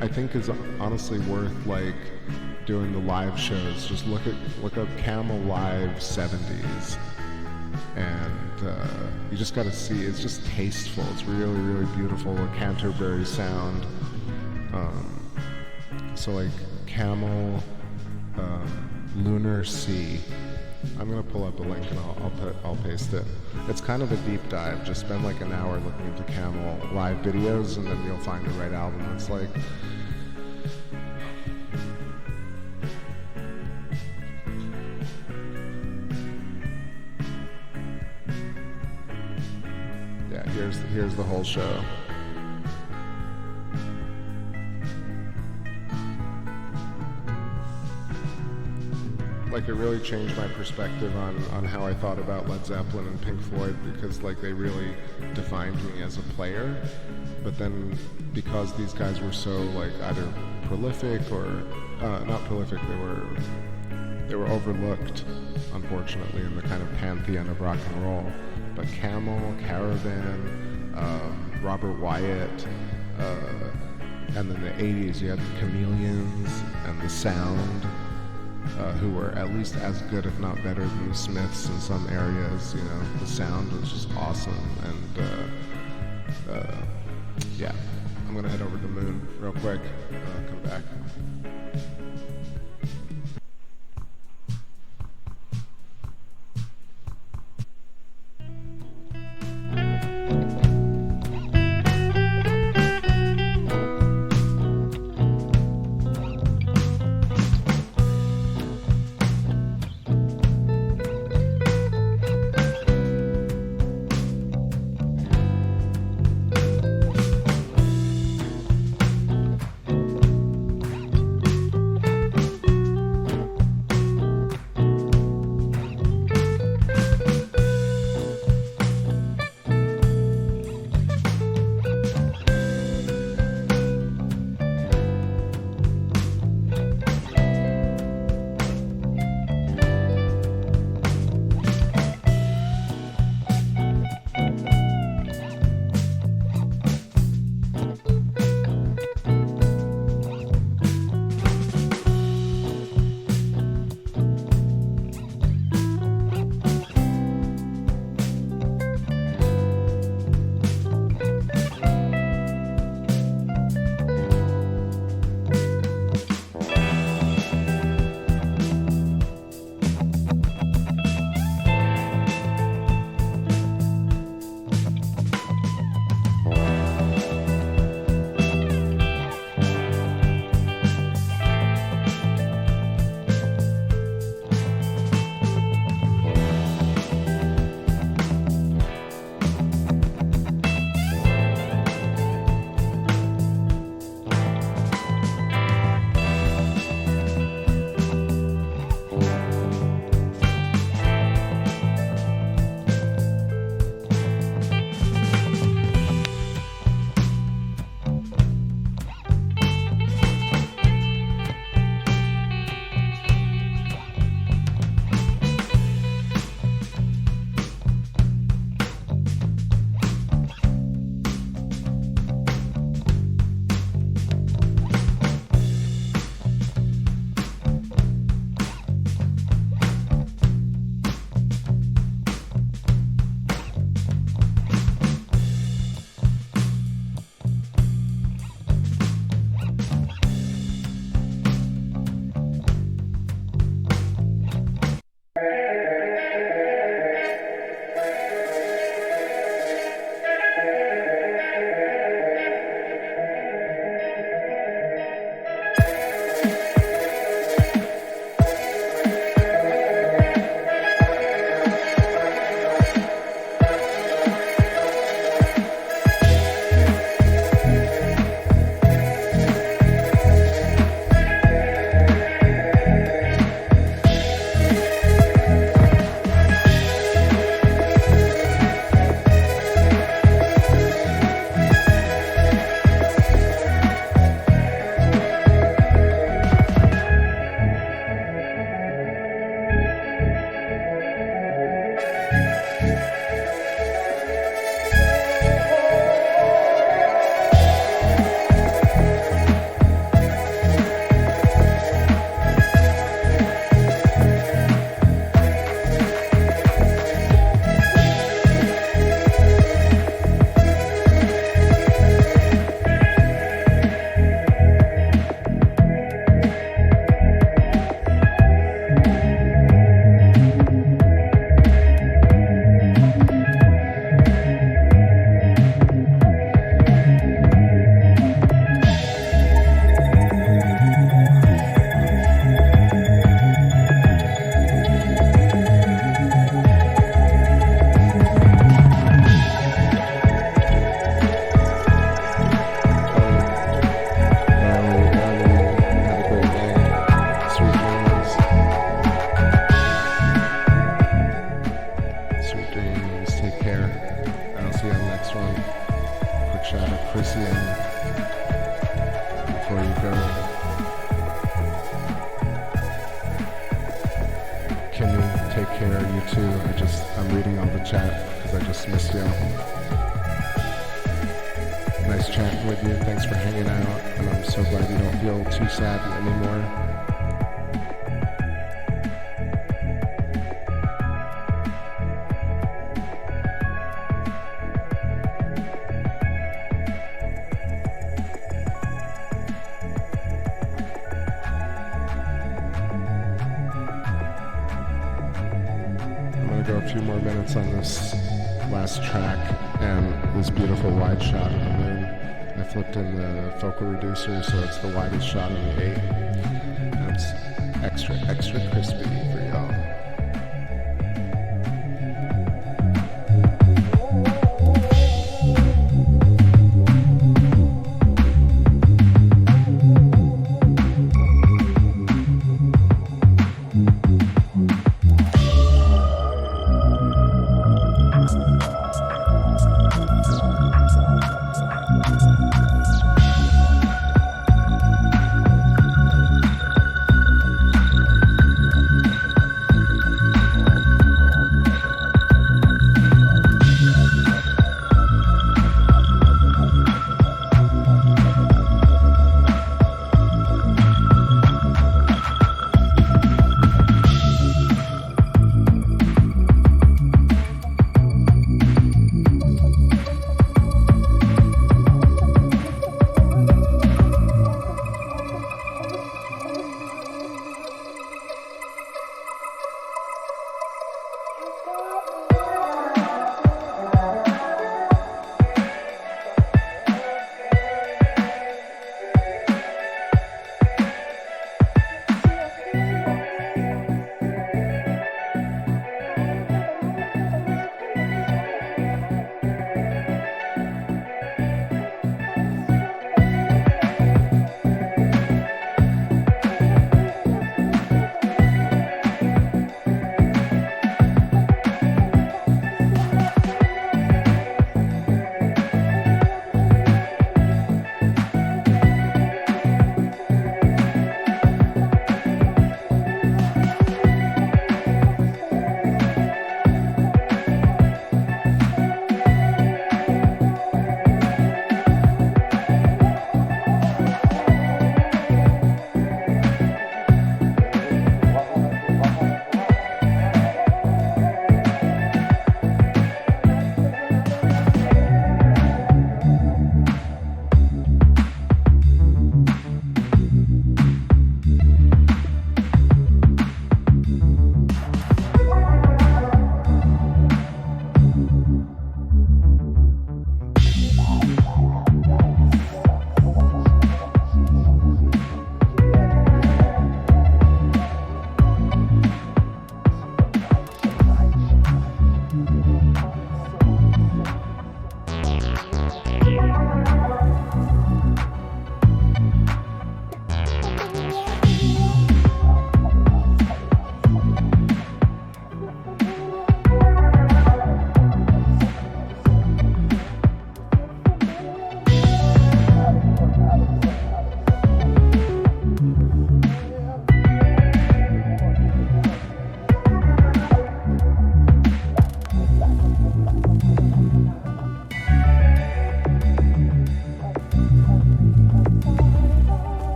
I think, is honestly worth like doing the live shows. Just look up Camel Live 70s, and you just gotta see. It's just tasteful. It's really, really beautiful. A Canterbury sound. So like Camel, Lunar Sea. I'm gonna pull up a link and I'll paste it. It's kind of a deep dive. Just spend like an hour looking into Camel live videos, and then you'll find the right album. It's like, yeah. Here's the whole show. Like, it really changed my perspective on how I thought about Led Zeppelin and Pink Floyd, because like they really defined me as a player. But then because these guys were so like either prolific or not prolific, they were overlooked, unfortunately, in the kind of pantheon of rock and roll. But Camel, Caravan, Robert Wyatt, and then the 80s you had the Chameleons and the Sound, who were at least as good, if not better, than the Smiths in some areas. You know, the Sound was just awesome. And yeah, I'm gonna head over to the moon real quick. Come back. Chrissy in before you go. Kimmy, take care. You too. I'm reading all the chat because I just missed you. Nice chatting with you. Thanks for hanging out, and I'm so glad you don't feel too sad anymore. On this last track and this beautiful wide shot of the moon. I flipped in the focal reducer so it's the widest shot on the 8. And it's extra crispy for y'all.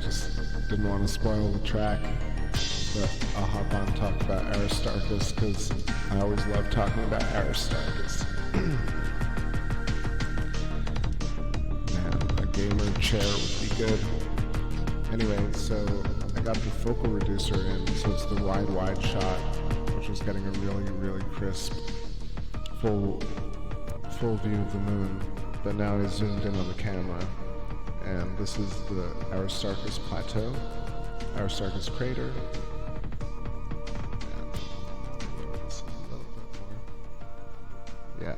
just didn't want to spoil the track, but I'll hop on and talk about Aristarchus because I always love talking about Aristarchus. Man, a gamer chair would be good. Anyway, so I got the focal reducer in, so it's the wide shot, which was getting a really crisp, full view of the moon. But now I zoomed in on the camera, and this is the Aristarchus plateau, Aristarchus crater. Yeah,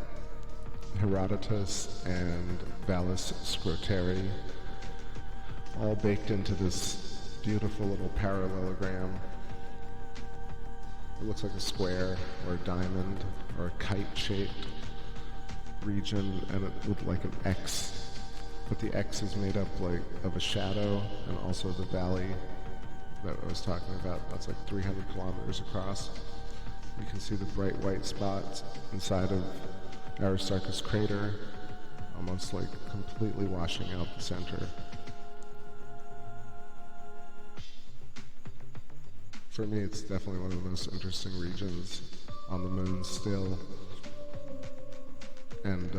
Herodotus and Vallis Scroteri, all baked into this beautiful little parallelogram. It looks like a square or a diamond or a kite-shaped region, and it with like an X, but the X is made up like of a shadow and also the valley that I was talking about. That's like 300 kilometers across. You can see the bright white spots inside of Aristarchus crater, almost like completely washing out the center. For me, it's definitely one of the most interesting regions on the moon still. And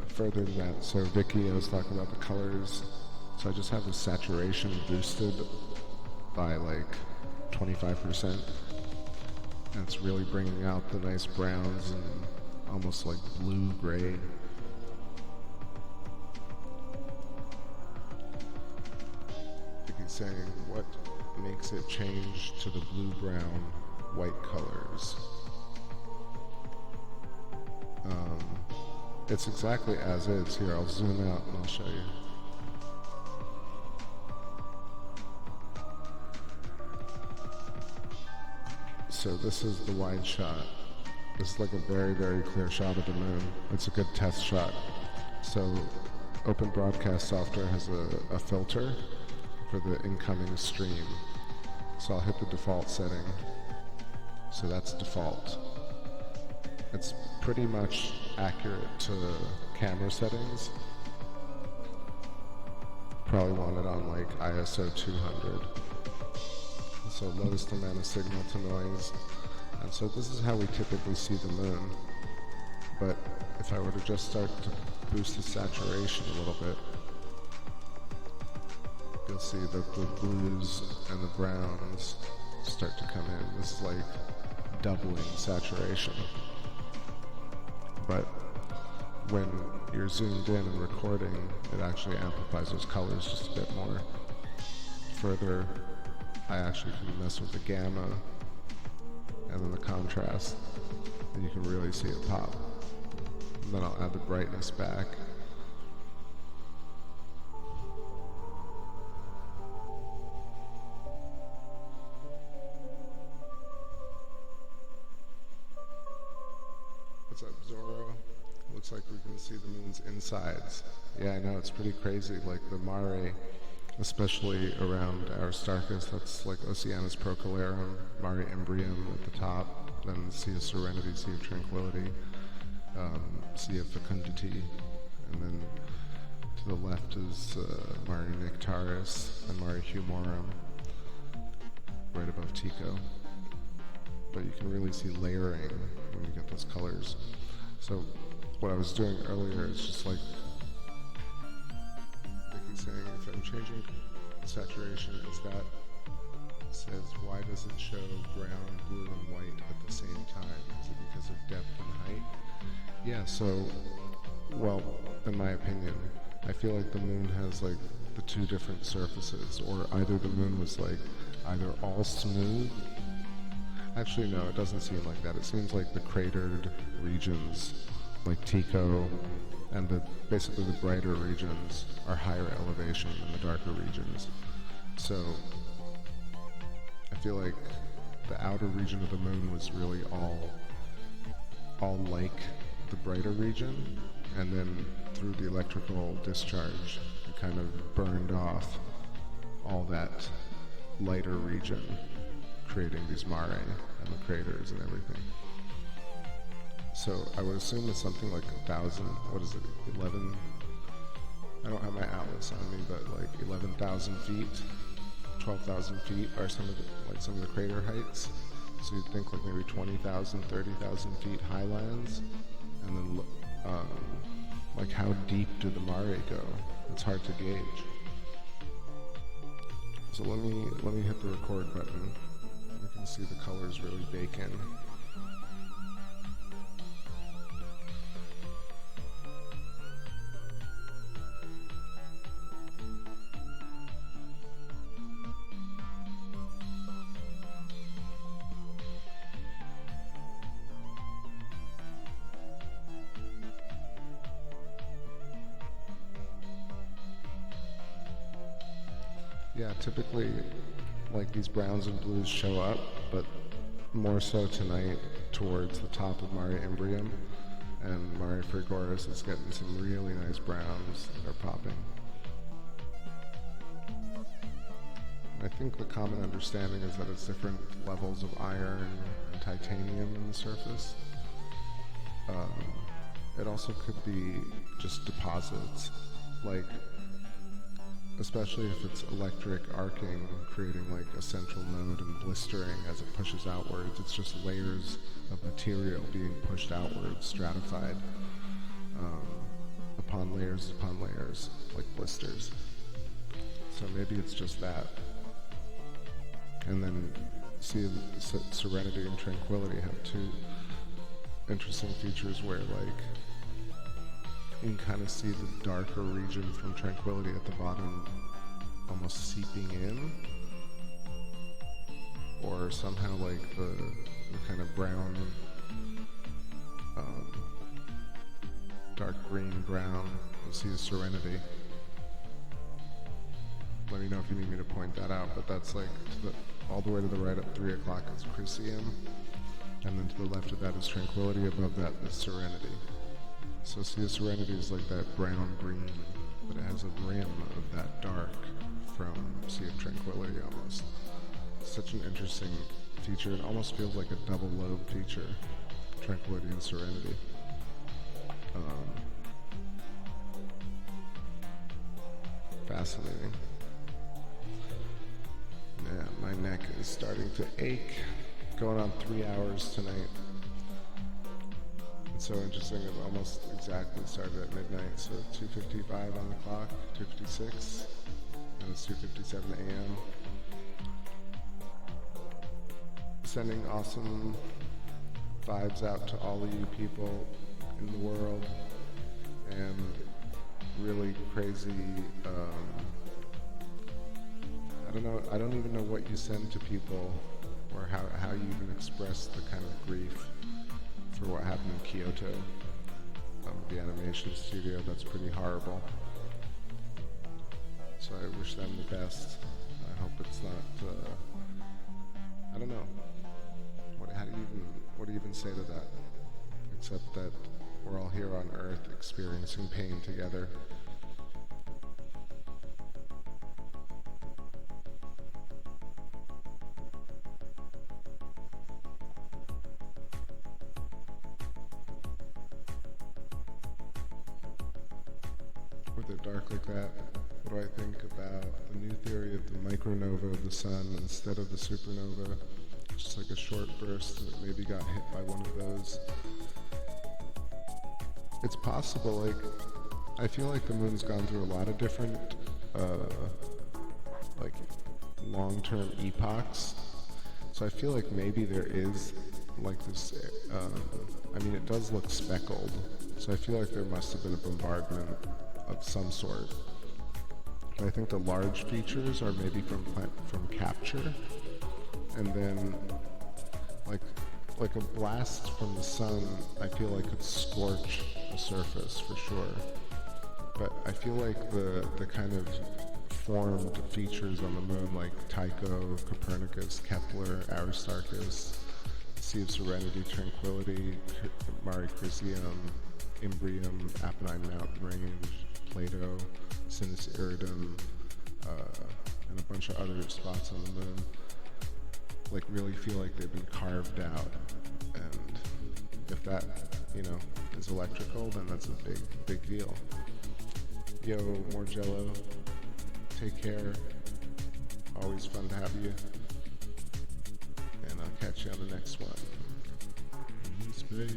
further than that, so Vicky, I was talking about the colors. So I just have the saturation boosted by like 25%. And it's really bringing out the nice browns and almost like blue-gray. Vicky's saying, what makes it change to the blue-brown white colors? It's exactly as is. Here, I'll zoom out and I'll show you. So this is the wide shot. This is like a very clear shot of the moon. It's a good test shot. So Open Broadcast software has a filter for the incoming stream. So I'll hit the default setting. So that's default. It's pretty much accurate to camera settings. Probably want it on like ISO 200. So lowest amount of signal to noise. And so this is how we typically see the moon. But if I were to just start to boost the saturation a little bit, you'll see that the blues and the browns start to come in. This is like doubling saturation. But when you're zoomed in and recording, it actually amplifies those colors just a bit more. Further, I actually can mess with the gamma and then the contrast, and you can really see it pop. And then I'll add the brightness back. What's up, Zorro? Looks like we can see the moon's insides. Yeah, I know, it's pretty crazy. Like the mare, especially around Aristarchus, that's like Oceanus Procellarum, Mare Imbrium at the top, then Sea of Serenity, Sea of Tranquility, Sea of Fecundity, and then to the left is Mare Nectaris and Mare Humorum, right above Tycho. But you can really see layering when you get those colors. So what I was doing earlier is just like Vicky's saying, if I'm changing saturation, is that says why does it show brown, blue, and white at the same time? Is it because of depth and height? Yeah, so, well, in my opinion, I feel like the moon has like the two different surfaces, or either the moon was like either all smooth. Actually, no, it doesn't seem like that. It seems like the cratered regions, like Tycho, and basically the brighter regions are higher elevation than the darker regions. So I feel like the outer region of the moon was really all like the brighter region, and then through the electrical discharge, it kind of burned off all that lighter region, creating these mare and the craters and everything. So I would assume it's something like 1,000, what is it, 11? I don't have my atlas on me, but like 11,000 feet 12,000 feet are some of the crater heights. So you'd think like maybe 20,000, 30,000 feet highlands, and then like how deep do the mare go? It's hard to gauge. So let me hit the record button. You can see the colors really bake in. Yeah, typically, like these browns and blues show up, but more so tonight towards the top of Mare Imbrium, and Mare Frigoris is getting some really nice browns that are popping. I think the common understanding is that it's different levels of iron and titanium in the surface. It also could be just deposits, like especially if it's electric arcing, creating like a central node and blistering as it pushes outwards. It's just layers of material being pushed outwards, stratified upon layers, like blisters. So maybe it's just that. And then see, Serenity and Tranquility have two interesting features where like you can kind of see the darker region from Tranquility at the bottom almost seeping in, or somehow like the kind of brown, dark green brown. You'll see the Serenity. Let me know if you need me to point that out, but that's like all the way to the right at 3 o'clock is Chrysium, and then to the left of that is Tranquility, above that is Serenity. So see, the Serenity is like that brown-green, but it has a rim of that dark from Sea of Tranquility almost. It's such an interesting feature. It almost feels like a double lobe feature, Tranquility and Serenity. Fascinating. Yeah, my neck is starting to ache. Going on 3 hours tonight. It's so interesting, it almost exactly started at midnight, so 2:55 on the clock, 2:56, and it's 2:57 a.m. Sending awesome vibes out to all of you people in the world, and really crazy, I don't even know what you send to people, or how you even express the kind of grief for what happened in Kyoto, the animation studio. That's pretty horrible. So I wish them the best. I hope it's not, I don't know. What do you even say to that? Except that we're all here on Earth experiencing pain together. With it dark like that, what do I think about the new theory of the micronova of the sun instead of the supernova? Just like a short burst that maybe got hit by one of those. It's possible, like, I feel like the moon's gone through a lot of different, like, long-term epochs. So I feel like maybe there is, like, this, I mean, it does look speckled. So I feel like there must have been a bombardment of some sort. But I think the large features are maybe from capture. And then, like a blast from the sun, I feel like could scorch the surface for sure. But I feel like the kind of formed features on the moon, like Tycho, Copernicus, Kepler, Aristarchus, Sea of Serenity, Tranquility, Mare Crisium, Imbrium, Apennine Mountain Range, Plato, Sinus Iridum, and a bunch of other spots on the moon, like really feel like they've been carved out. And if that, is electrical, then that's a big deal. Yo, more Jello. Take care. Always fun to have you. And I'll catch you on the next one. In space.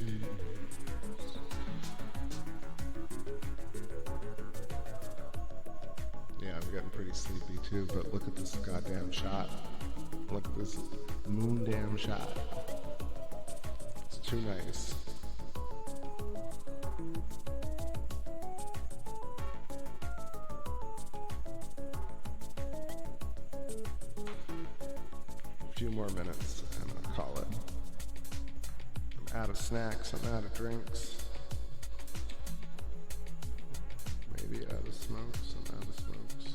Yeah, I'm getting pretty sleepy too, but look at this goddamn shot. Look at this moon damn shot. It's too nice. A few more minutes and I'll call it. I'm out of snacks, I'm out of drinks. Maybe out of smokes, I'm out of smokes.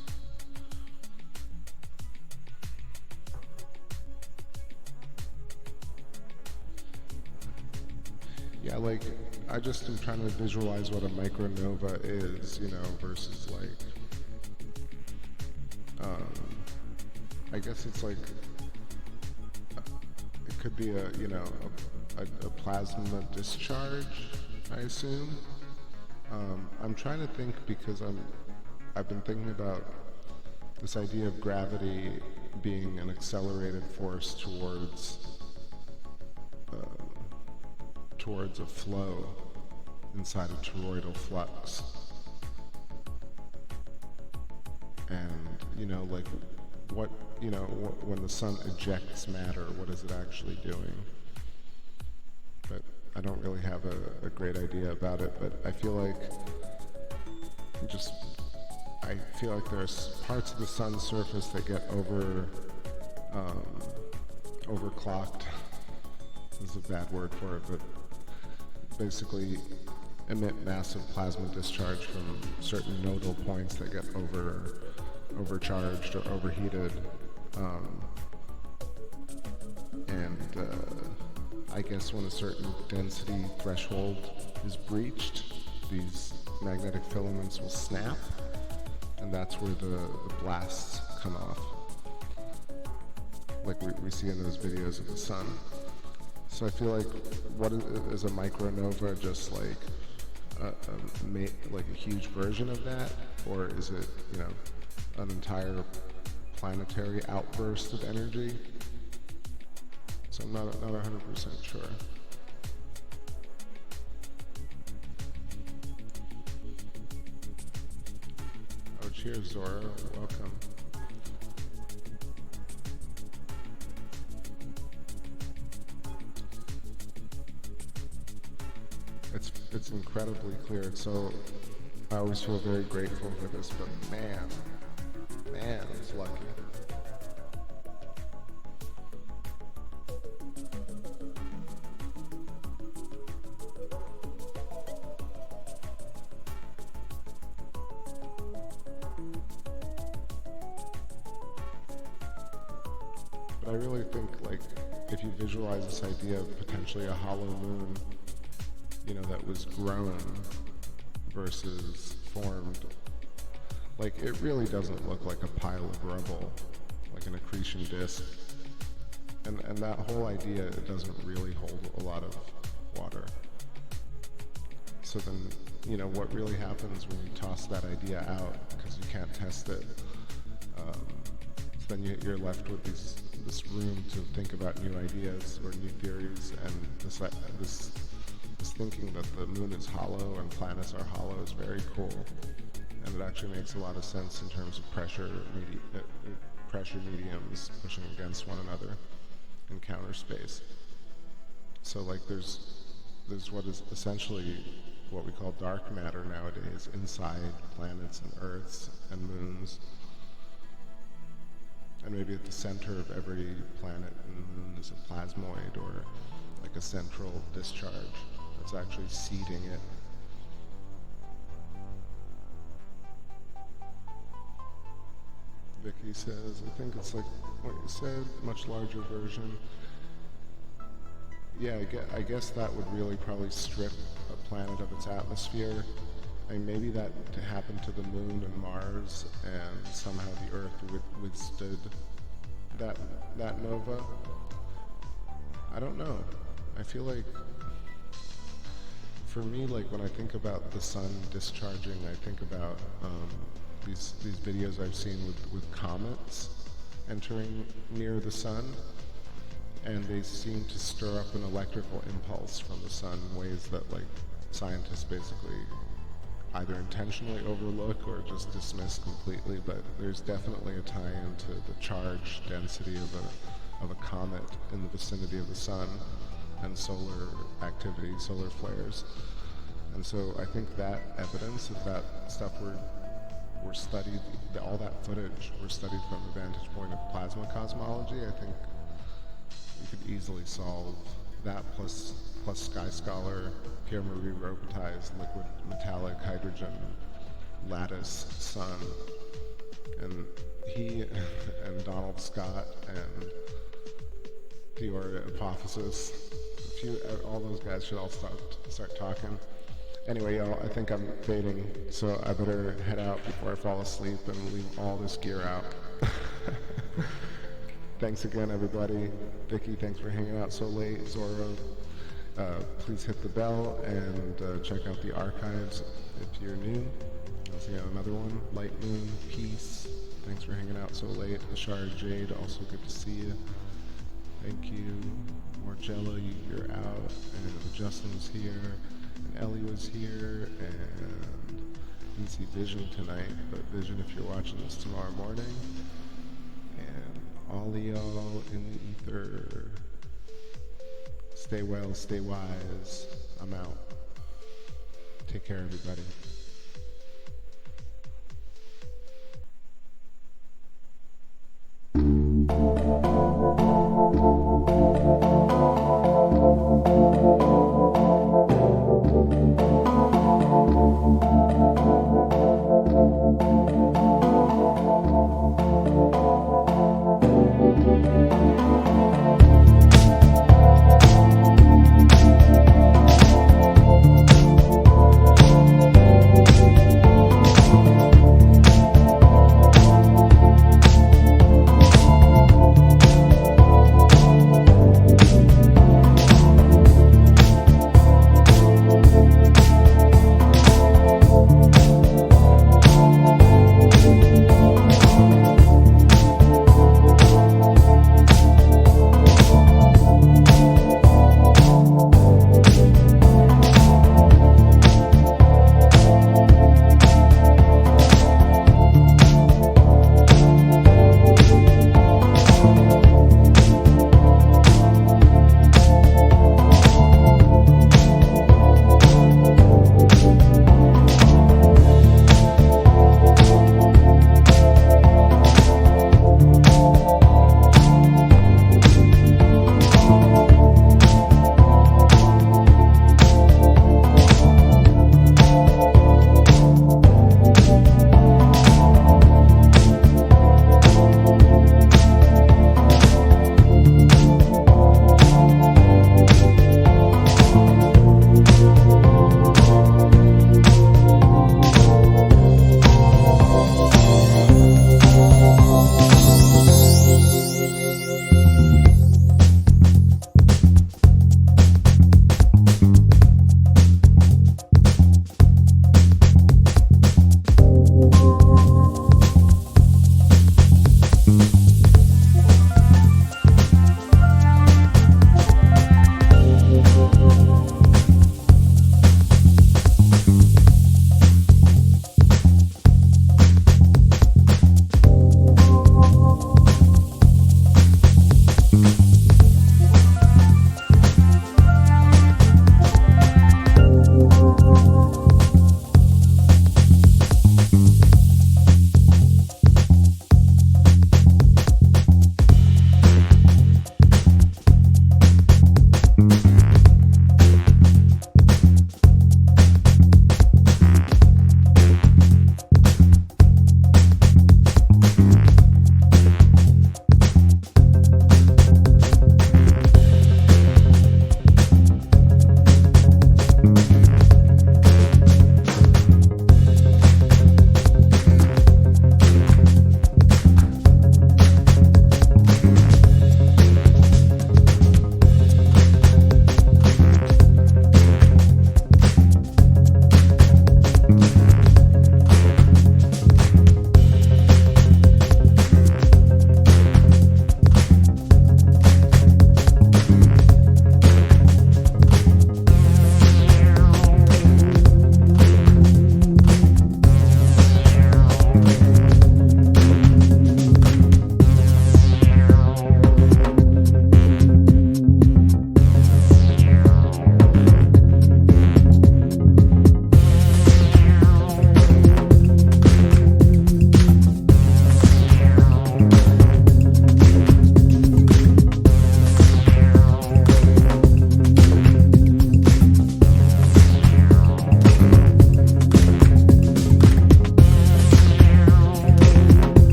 Yeah, like, I just am trying to visualize what a micronova is, you know, versus like, I guess it's like, it could be a, you know, a plasma discharge, I assume. I'm trying to think because I've been thinking about this idea of gravity being an accelerated force towards a flow inside a toroidal flux. And, you know, like what, you know, when the sun ejects matter, what is it actually doing? But I don't really have a great idea about it, but I feel like there's parts of the sun's surface that get overclocked. This is a bad word for it, but basically emit massive plasma discharge from certain nodal points that get overcharged or overheated. I guess when a certain density threshold is breached, these magnetic filaments will snap, and that's where the blasts come off, like we see in those videos of the sun. So I feel like, what is a micronova, just like a huge version of that, or is it, you know, an entire planetary outburst of energy? So I'm not 100% sure. Oh, cheers, Zora. Welcome. It's incredibly clear. So I always feel very grateful for this, but man, it's lucky. But I really think, like, if you visualize this idea of potentially a hollow moon, you know, that was grown versus formed, like, it really doesn't look like a pile of rubble, like an accretion disk. And that whole idea, it doesn't really hold a lot of water. So then, you know, what really happens when you toss that idea out, because you can't test it, so then you're left with this room to think about new ideas or new theories, and this thinking that the moon is hollow and planets are hollow is very cool, and it actually makes a lot of sense in terms of pressure mediums pushing against one another in counter space. So, like, there's what is essentially what we call dark matter nowadays inside planets and Earths and moons, and maybe at the center of every planet and moon is a plasmoid, or like a central discharge that's actually seeding it. Vicky says, I think it's like what you said, much larger version. Yeah, I guess that would really probably strip a planet of its atmosphere. I mean, maybe that happened to the moon and Mars, and somehow the Earth withstood that nova. I don't know. I feel like, for me, like, when I think about the sun discharging, I think about these videos I've seen with comets, entering near the sun, and they seem to stir up an electrical impulse from the sun in ways that like scientists basically either intentionally overlook or just dismiss completely. But there's definitely a tie-in to the charge density of a comet in the vicinity of the sun and solar activity, solar flares. And so I think that evidence of that stuff were studied, all that footage were studied from the vantage point of plasma cosmology. I think you could easily solve that plus Sky Scholar, Pierre-Marie Robitaille's liquid metallic hydrogen lattice sun. And he and Donald Scott and Theoria Apophysis, all those guys should all start talking. Anyway, y'all, I think I'm fading, so I better head out before I fall asleep and leave all this gear out. Thanks again, everybody. Vicky, thanks for hanging out so late. Zorro, please hit the bell and check out the archives if you're new. Also got another one. Light Moon, Peace. Thanks for hanging out so late. Ashara Jade, also good to see you. Thank you. Marcella, you're out. And Justin was here. And Ellie was here. And didn't see Vision tonight, but Vision if you're watching this tomorrow morning. And all of y'all in the ether. Stay well, stay wise. I'm out. Take care, everybody.